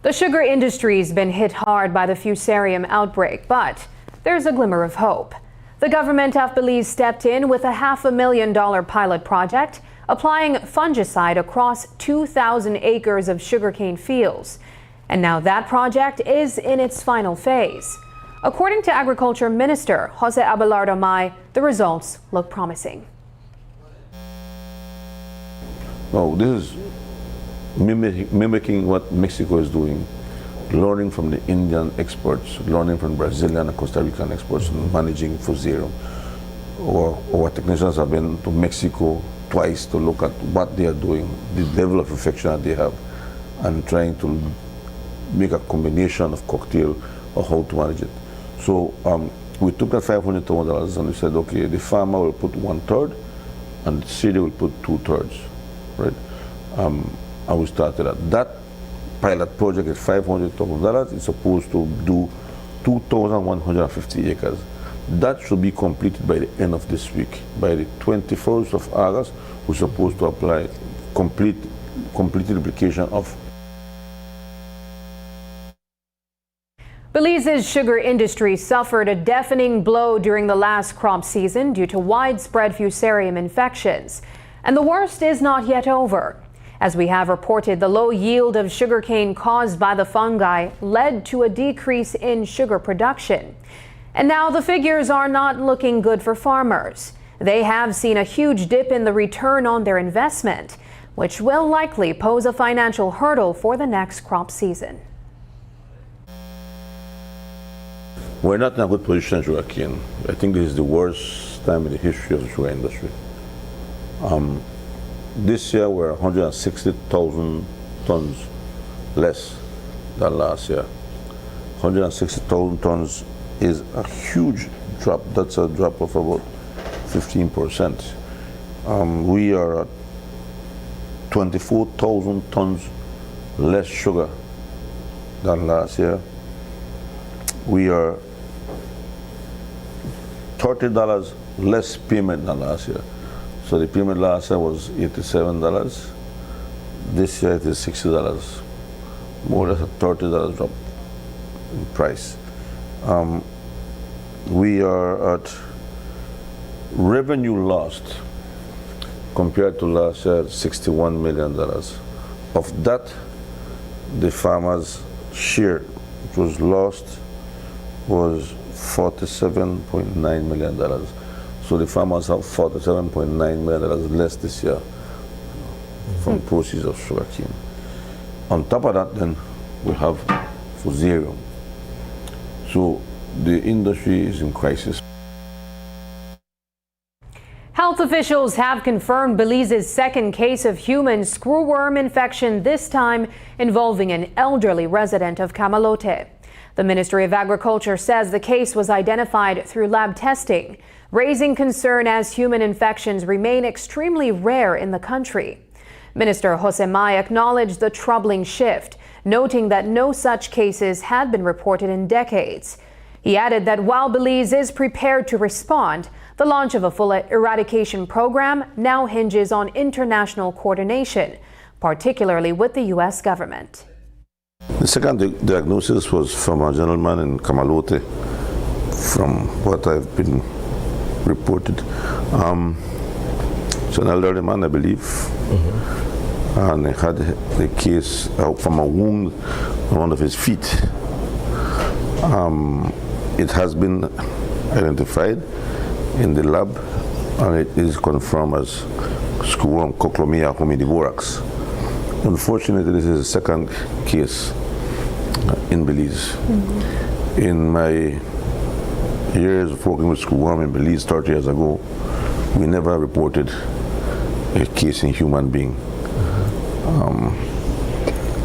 The sugar industry's been hit hard by the fusarium outbreak, but there's a glimmer of hope. The government of Belize stepped in with a $500,000 pilot project, applying fungicide across 2,000 acres of sugarcane fields. And now that project is in its final phase. According to Agriculture Minister Jose Abelardo Mai, the results look promising. No, this is mimicking what Mexico is doing, learning from the Indian experts, learning from Brazilian and Costa Rican experts in managing fusarium. Our technicians have been to Mexico twice to look at what they are doing, the level of infection that they have, and trying to make a combination of cocktail of how to manage it. So we took that $500,000 and we said, okay, the farmer will put 1/3 and the city will put 2/3, right? And we started at that pilot project is $500,000. It's supposed to do 2,150 acres. That should be completed by the end of this week. By the 21st of August, we're supposed to apply complete application of. Belize's sugar industry suffered a deafening blow during the last crop season due to widespread fusarium infections. And the worst is not yet over. As we have reported, the low yield of sugarcane caused by the fungi led to a decrease in sugar production. And now the figures are not looking good for farmers. They have seen a huge dip in the return on their investment, which will likely pose a financial hurdle for the next crop season. We're not in a good position in sugarcane. I think this is the worst time in the history of the sugar industry. This year we're 160,000 tons less than last year. 160,000 tons is a huge drop. That's a drop of about 15%. We are at 24,000 tons less sugar than last year. We are $30 less payment than last year. So the payment last year was $87. This year it is $60. More or less a $30 drop in price. We are at revenue lost compared to last year, $61 million. Of that, the farmers' share, which was lost, was $47.9 million. So the farmers have $47.9 million less this year from proceeds of sugarcane. On top of that, then we have fusarium. So the industry is in crisis. Health officials have confirmed Belize's second case of human screwworm infection, this time involving an elderly resident of Camalote. The Ministry of Agriculture says the case was identified through lab testing, raising concern as human infections remain extremely rare in the country. Minister Jose Mai acknowledged the troubling shift, noting that no such cases had been reported in decades. He added that while Belize is prepared to respond, the launch of a full eradication program now hinges on international coordination, particularly with the U.S. government. The second diagnosis was from a gentleman in Kamalote, from what I've been reported. It's an elderly man, I believe, and he had the case from a wound on one of his feet. It has been identified in the lab, and it is confirmed as Scurum cochlomia homidivorax. Unfortunately, this is the second case in Belize. In my years of working with Scurum in Belize 30 years ago, we never reported a case in human being.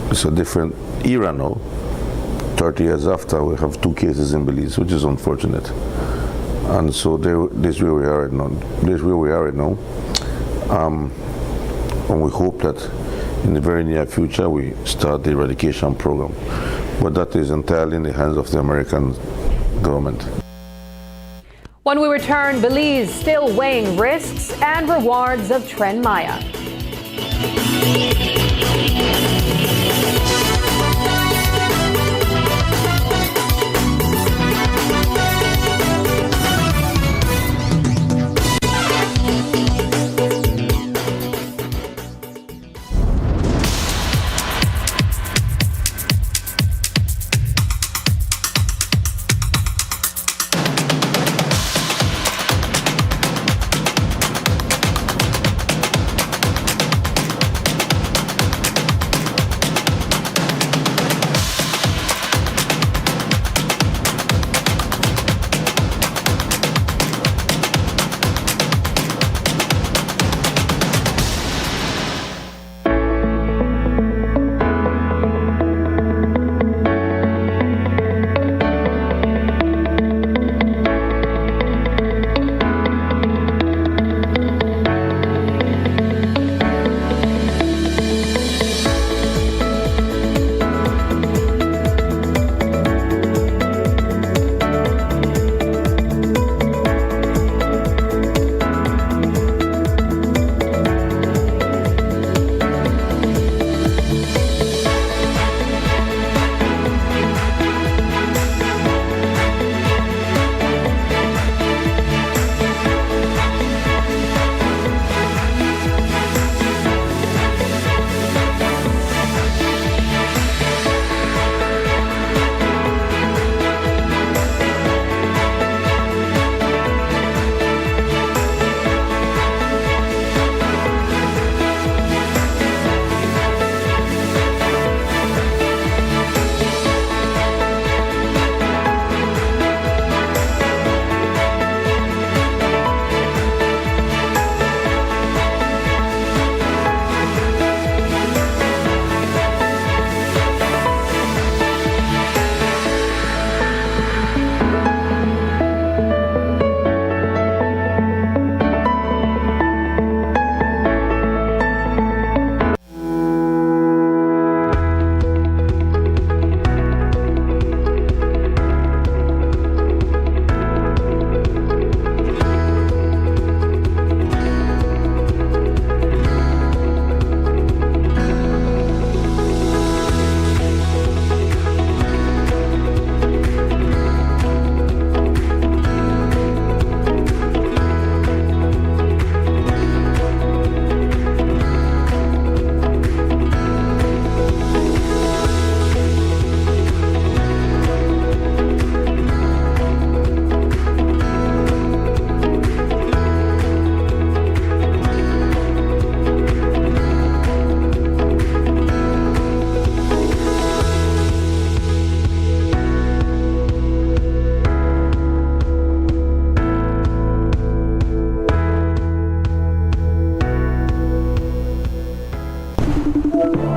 It's a different era now. 30 years after, we have 2 cases in Belize, which is unfortunate. And so this is where we are right now. And we hope that in the very near future we start the eradication program. But that is entirely in the hands of the American government. When we return, Belize still weighing risks and rewards of Tren Maya.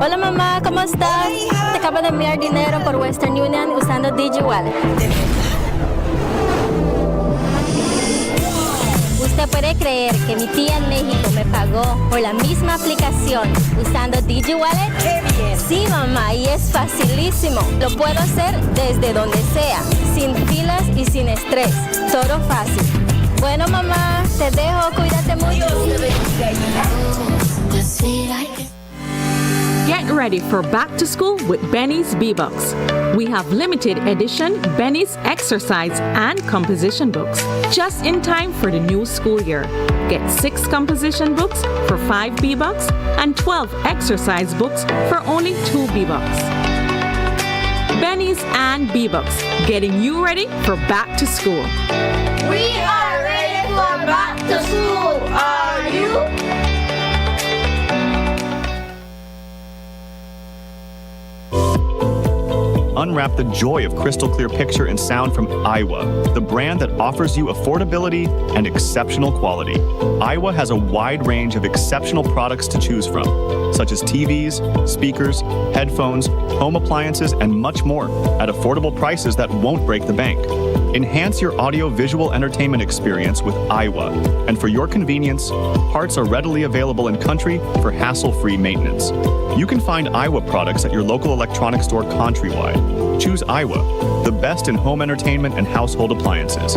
Hola mamá, ¿cómo estás? Te acabo de enviar dinero por Western Union usando DigiWallet. Usted puede creer que mi tía en México me pagó por la misma aplicación usando DigiWallet? ¡Qué bien! Sí, mamá, y es facilísimo. Lo puedo hacer desde donde sea, sin filas y sin estrés. Todo fácil. Bueno, mamá, te dejo. Cuídate mucho. Get ready for back to school with Benny's B-Bucks. We have limited edition Benny's exercise and composition books just in time for the new school year. Get 6 composition books for 5 B-Bucks and 12 exercise books for only 2 B-Bucks. Benny's and B-Bucks, getting you ready for back to school. We are ready for back to school. Are you? Unwrap the joy of crystal clear picture and sound from Iowa, the brand that offers you affordability and exceptional quality. Iowa has a wide range of exceptional products to choose from, such as TVs, speakers, headphones, home appliances, and much more at affordable prices that won't break the bank. Enhance your audio-visual entertainment experience with Iowa, and for your convenience, parts are readily available in country for hassle-free maintenance. You can find Iowa products at your local electronics store countrywide. Choose Iowa, the best in home entertainment and household appliances.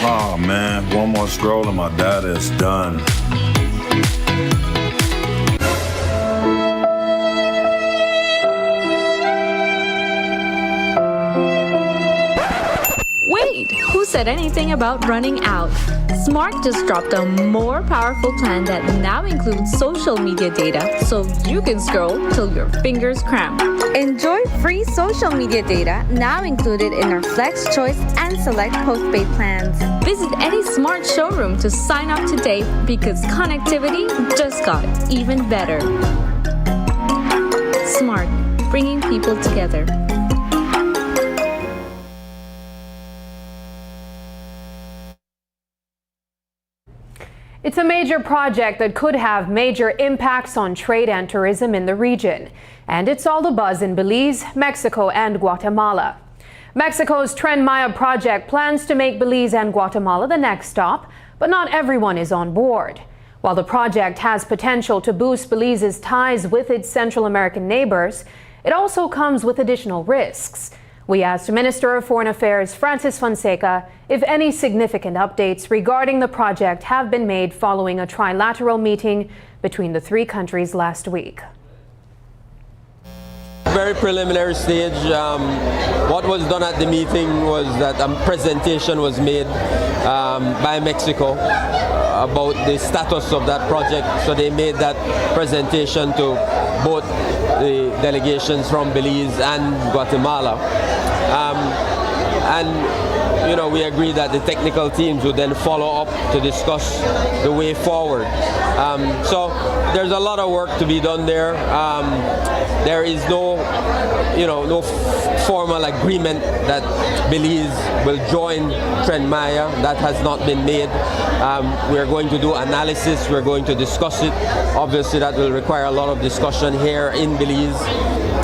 Oh man, one more scroll and my data is done. Wait, who said anything about running out? Smart just dropped a more powerful plan that now includes social media data, so you can scroll till your fingers cramp. Enjoy free social media data now included in our Flex Choice and Select postpaid plans. Visit any Smart showroom to sign up today because connectivity just got even better. Smart, bringing people together. It's a major project that could have major impacts on trade and tourism in the region. And it's all the buzz in Belize, Mexico, and Guatemala. Mexico's Tren Maya project plans to make Belize and Guatemala the next stop, but not everyone is on board. While the project has potential to boost Belize's ties with its Central American neighbors, it also comes with additional risks. We asked Minister of Foreign Affairs Francis Fonseca if any significant updates regarding the project have been made following a trilateral meeting between the 3 countries last week. Very preliminary stage. What was done at the meeting was that a presentation was made by Mexico about the status of that project. So they made that presentation to both the delegations from Belize and Guatemala. And you know, we agreed that the technical teams would then follow up to discuss the way forward. So there's a lot of work to be done there. There is no formal agreement that Belize will join Tren Maya. That has not been made. We're going to do analysis. We're going to discuss it. Obviously, that will require a lot of discussion here in Belize,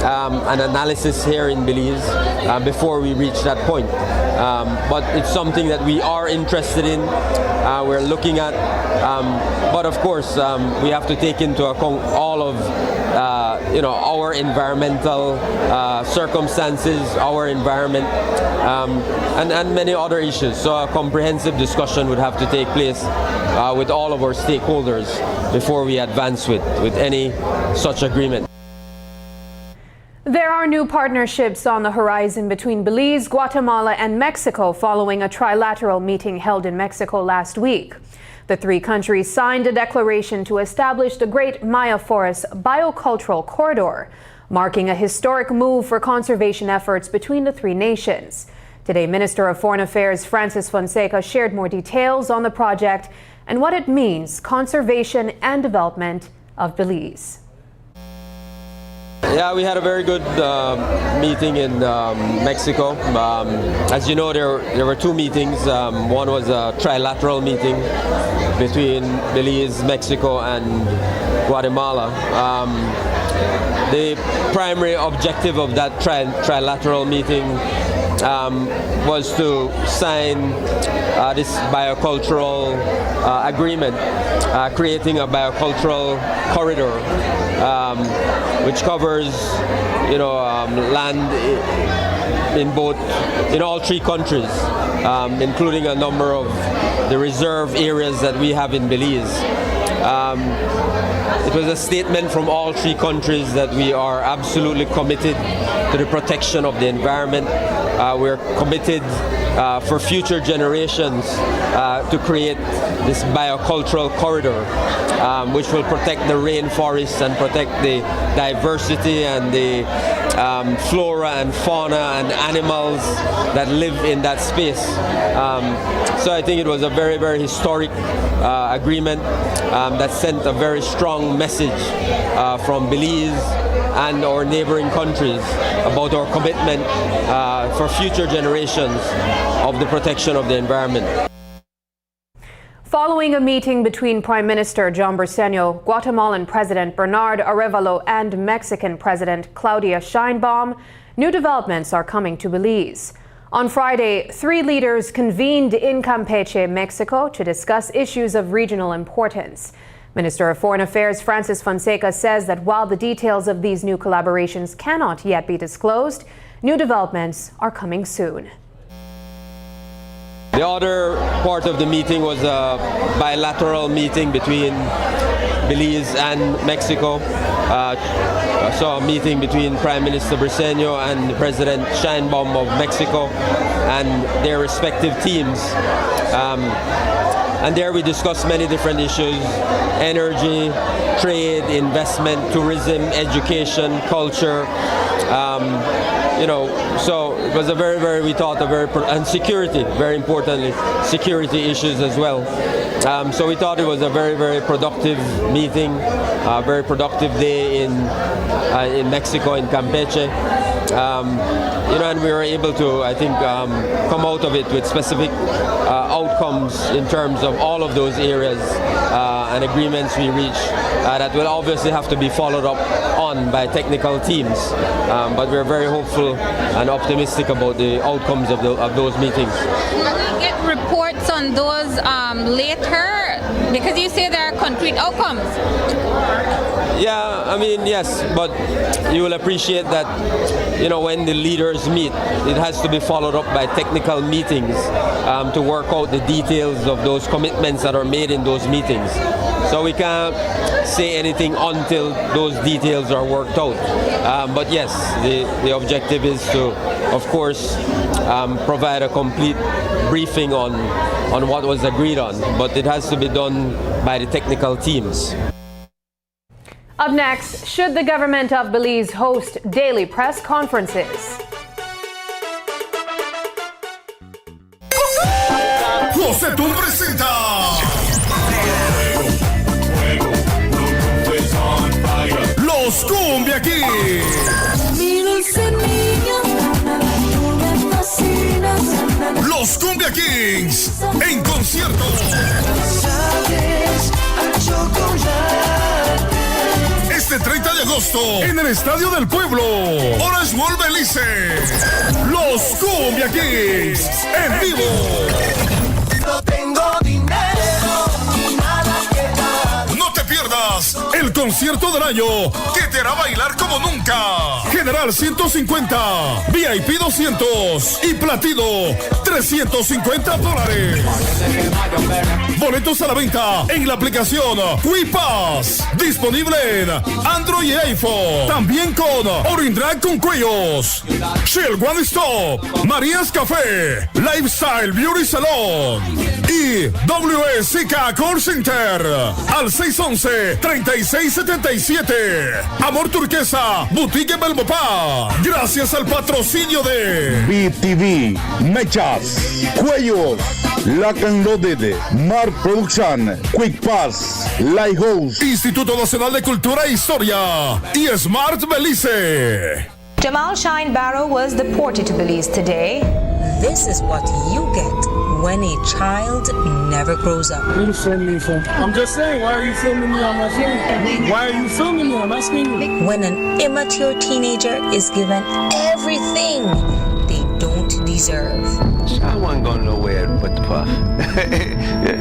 an analysis here in Belize before we reach that point. But it's something that we are interested in. We're looking at, but of course, we have to take into account all of our environmental circumstances, our environment, and many other issues. So a comprehensive discussion would have to take place with all of our stakeholders before we advance with any such agreement. There are new partnerships on the horizon between Belize, Guatemala, and Mexico following a trilateral meeting held in Mexico last week. The 3 countries signed a declaration to establish the Great Maya Forest Biocultural Corridor, marking a historic move for conservation efforts between the 3 nations. Today, Minister of Foreign Affairs Francis Fonseca shared more details on the project and what it means conservation and development of Belize. Yeah, we had a very good meeting in Mexico. As you know, there were two meetings. One was a trilateral meeting between Belize, Mexico, and Guatemala. The primary objective of that trilateral meeting was to sign this biocultural agreement, creating a biocultural corridor, which covers, land in all three countries, including a number of the reserve areas that we have in Belize. It was a statement from all three countries that we are absolutely committed to the protection of the environment. We're committed for future generations to create this biocultural corridor, which will protect the rainforests and protect the diversity and the flora and fauna and animals that live in that space. So I think it was a very, very historic agreement that sent a very strong message from Belize and our neighboring countries about our commitment for future generations of the protection of the environment. Following a meeting between Prime Minister John Briceño, Guatemalan President Bernard Arévalo, and Mexican President Claudia Sheinbaum, new developments are coming to Belize. On Friday, three leaders convened in Campeche, Mexico, to discuss issues of regional importance. Minister of Foreign Affairs Francis Fonseca says that while the details of these new collaborations cannot yet be disclosed, new developments are coming soon. The other part of the meeting was a bilateral meeting between Belize and Mexico. I saw a meeting between Prime Minister Briceño and President Sheinbaum of Mexico and their respective teams. And there we discussed many different issues: energy, trade, investment, tourism, education, culture. So it was and security, very importantly, security issues as well. So we thought it was a very, very productive meeting, a very productive day in Mexico, in Campeche. And we were able to, I think, come out of it with specific outcomes in terms of all of those areas and agreements we reached that will obviously have to be followed up on by technical teams. But we're very hopeful and optimistic about the outcomes of those meetings. Will we get reports on those later? Because you say there are concrete outcomes. Yeah, yes, but you will appreciate that, when the leaders meet, it has to be followed up by technical meetings to work out the details of those commitments that are made in those meetings. So we can't say anything until those details are worked out. But yes, the objective is to, of course, provide a complete briefing on what was agreed on, but it has to be done by the technical teams. Up next, should the government of Belize host daily press conferences? Josetún presenta Los Cumbia Kings. Los Cumbia Kings en concierto. Este 30 de agosto en el Estadio del Pueblo, Orange Bowl Belice. Los Cumbia Kings en vivo. No tengo dinero ni nada que dar. No te pierdas el concierto del año que te hará bailar como nunca. General 150, VIP 200 y Platino $350. Boletos a la venta en la aplicación QuiPass, disponible en Android y iPhone. También con Orindrak con Cuellos, Shell One Stop, María's Café, Lifestyle Beauty Salon y WSK Call Center al 611-3677. Amor Turquesa, Boutique Belmopá. Gracias al patrocinio de BTV, Mechas, Cuellos, Lacan Loaded, Mar Production, Quick Pass, Lighthouse, Instituto Nacional de Cultura e Historia y Smart Belice. Jamal Shine Barrow was deported to Belize today. This is what you get when a child never grows up. What are you filming me for? I'm just saying, why are you filming me on my phone? Why are you filming me? I'm asking you. When an immature teenager is given everything they don't deserve. I wasn't going nowhere but the puff.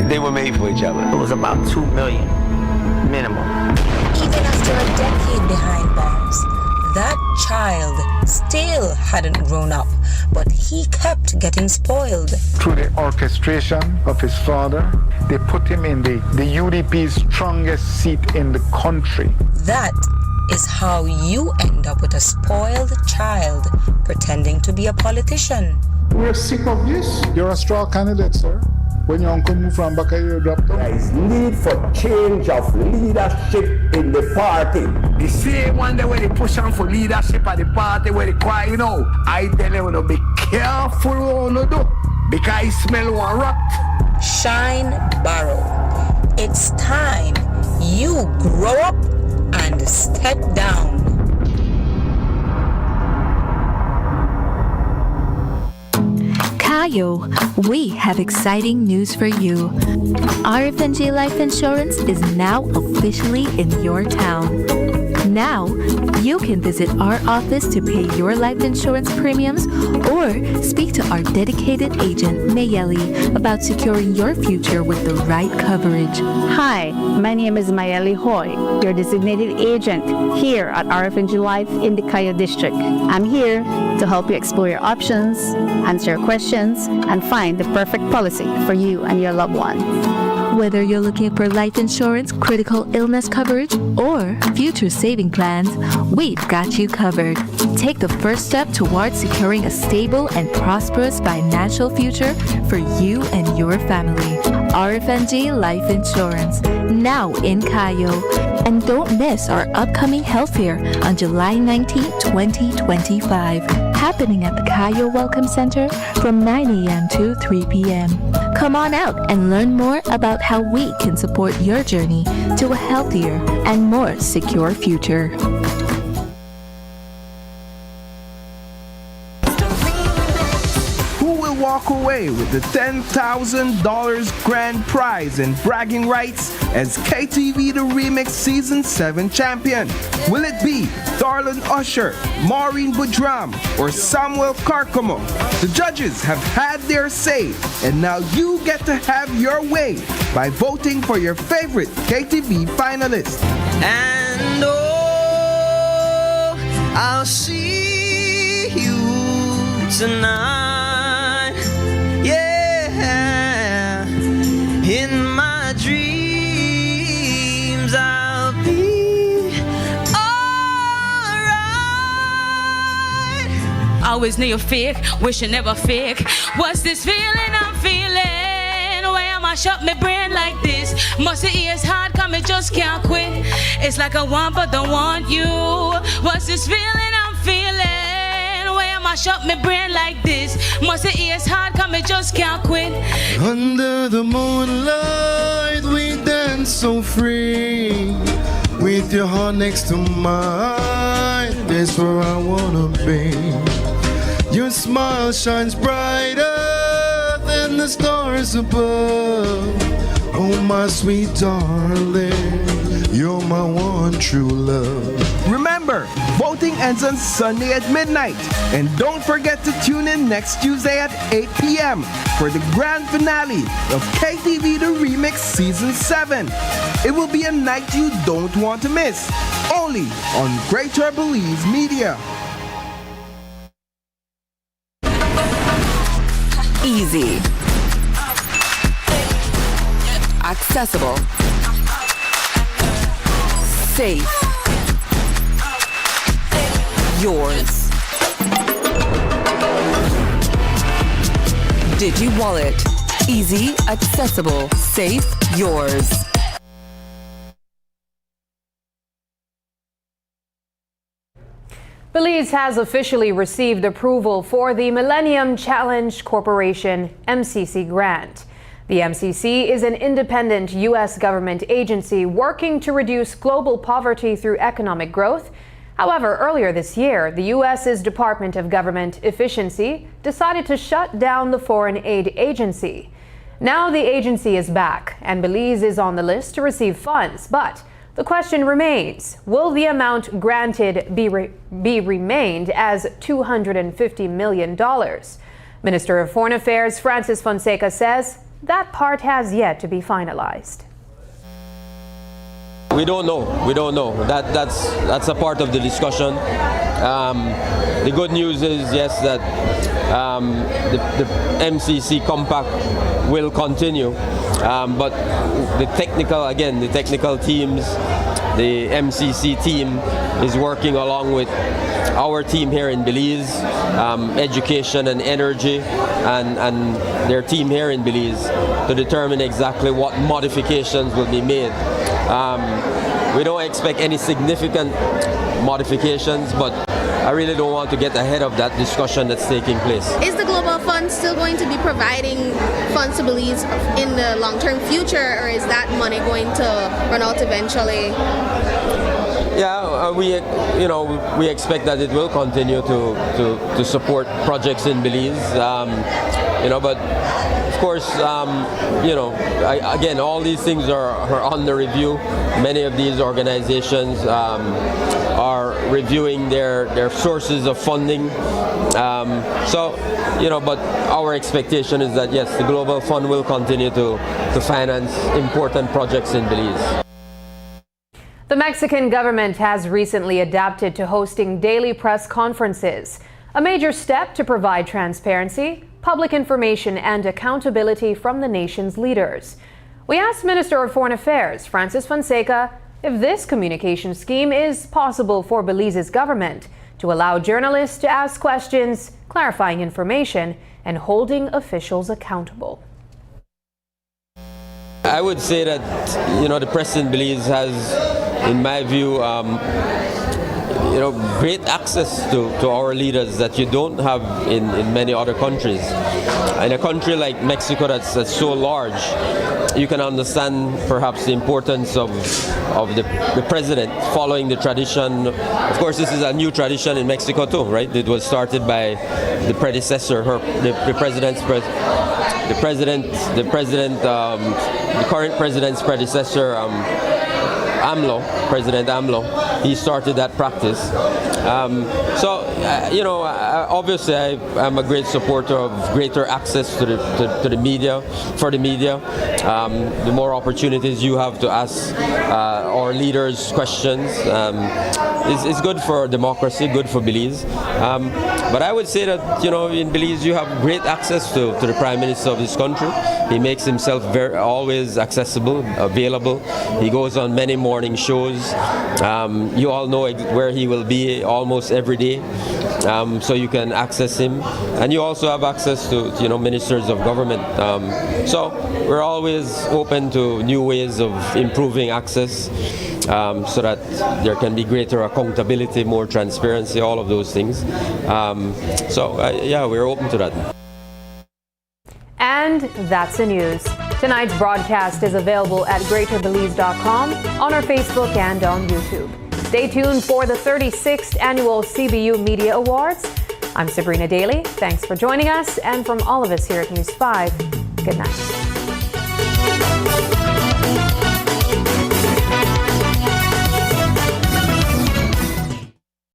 They were made for each other. It was about $2 million minimum. Even after a decade behind bars, that child still hadn't grown up, but he kept getting spoiled. Through the orchestration of his father, they put him in the UDP's strongest seat in the country. That is how you end up with a spoiled child pretending to be a politician. We're sick of this. You're a straw candidate, sir. When your uncle moved from back here, dropped down. There is need for change of leadership in the party. The same one that when they push on for leadership at the party where they cry, I tell them to be careful what you do, because I smell one rot. Shine Barrow. It's time you grow up and step down. Kayo, we have exciting news for you. RFNG Life Insurance is now officially in your town. Now, you can visit our office to pay your life insurance premiums or speak to our dedicated agent, Mayeli, about securing your future with the right coverage. Hi, my name is Mayeli Hoy, your designated agent here at RFNG Life in the Kayo District. I'm here to help you explore your options, answer your questions, and find the perfect policy for you and your loved ones. Whether you're looking for life insurance, critical illness coverage, or future saving plans, we've got you covered. Take the first step towards securing a stable and prosperous financial future for you and your family. RFNG Life Insurance, now in Kayo. And don't miss our upcoming health fair on July 19, 2025, happening at the Kayo Welcome Center from 9 a.m. to 3 p.m. Come on out and learn more about how we can support your journey to a healthier and more secure future. Who will walk away with the $10,000 grand prize and bragging rights as KTV The Remix Season 7 champion? Will it be Darlene Usher, Maureen Boudram, or Samuel Carcamo? The judges have had their say, and now you get to have your way by voting for your favorite KTV finalist. And oh, I'll see you tonight, yeah, in my dreams I'll be alright. Always knew you're fake, wish you never fake. What's this feeling I'm feeling? Why am I shut my brain like this? Must it is hard, come it just can't quit. It's like I want but don't want you. What's this feeling I'm feeling? Why am I shut my brain like this? Must it is hard, come it just can't quit. Under the moonlight we dance so free, with your heart next to mine, that's where I wanna be. Your smile shines brighter than the stars above. Oh my sweet darling, you're my one true love. Remember, voting ends on Sunday at midnight. And don't forget to tune in next Tuesday at 8 p.m. for the grand finale of KTV The Remix Season 7. It will be a night you don't want to miss. Only on Greater Belize Media. Easy. Accessible. Safe. Yours. Digi Wallet. Easy, accessible, safe, yours. Belize has officially received approval for the Millennium Challenge Corporation MCC grant. The MCC is an independent U.S. government agency working to reduce global poverty through economic growth. However, earlier this year, the U.S.'s Department of Government Efficiency decided to shut down the foreign aid agency. Now the agency is back, and Belize is on the list to receive funds. But the question remains, will the amount granted be remained as $250 million? Minister of Foreign Affairs Francis Fonseca says that part has yet to be finalized. We don't know. That's a part of the discussion. The good news is, yes, that the MCC compact will continue, but the technical teams, the MCC team is working along with our team here in Belize, Education and Energy, and their team here in Belize to determine exactly what modifications will be made. We don't expect any significant modifications, but I really don't want to get ahead of that discussion that's taking place. Is the Global Fund still going to be providing funds to Belize in the long-term future, or is that money going to run out eventually? Yeah, we expect that it will continue to support projects in Belize, but of course, again, all these things are under review. Many of these organizations are reviewing their sources of funding. But our expectation is that, yes, the Global Fund will continue to finance important projects in Belize. The Mexican government has recently adapted to hosting daily press conferences, a major step to provide transparency, public information, and accountability from the nation's leaders. We asked Minister of Foreign Affairs Francis Fonseca if this communication scheme is possible for Belize's government to allow journalists to ask questions, clarifying information, and holding officials accountable. I would say that, the press in Belize has, in my view, great access to our leaders that you don't have in many other countries. In a country like Mexico that's so large, you can understand perhaps the importance of the president following the tradition. Of course, this is a new tradition in Mexico too, right? It was started by the predecessor, the current president's predecessor, President AMLO. He started that practice. Obviously I'm a great supporter of greater access to the media, for the media. The more opportunities you have to ask our leaders questions, it's good for democracy, good for Belize. But I would say that, in Belize you have great access to the Prime Minister of this country. He makes himself always accessible, available. He goes on many morning shows. You all know where he will be almost every day, so you can access him. And you also have access to, ministers of government. So we're always open to new ways of improving access, so that there can be greater accountability, more transparency, all of those things. We're open to that. And that's the news. Tonight's broadcast is available at greaterbelize.com, on our Facebook, and on YouTube. Stay tuned for the 36th Annual CBU Media Awards. I'm Sabrina Daly. Thanks for joining us, and from all of us here at News 5, good night.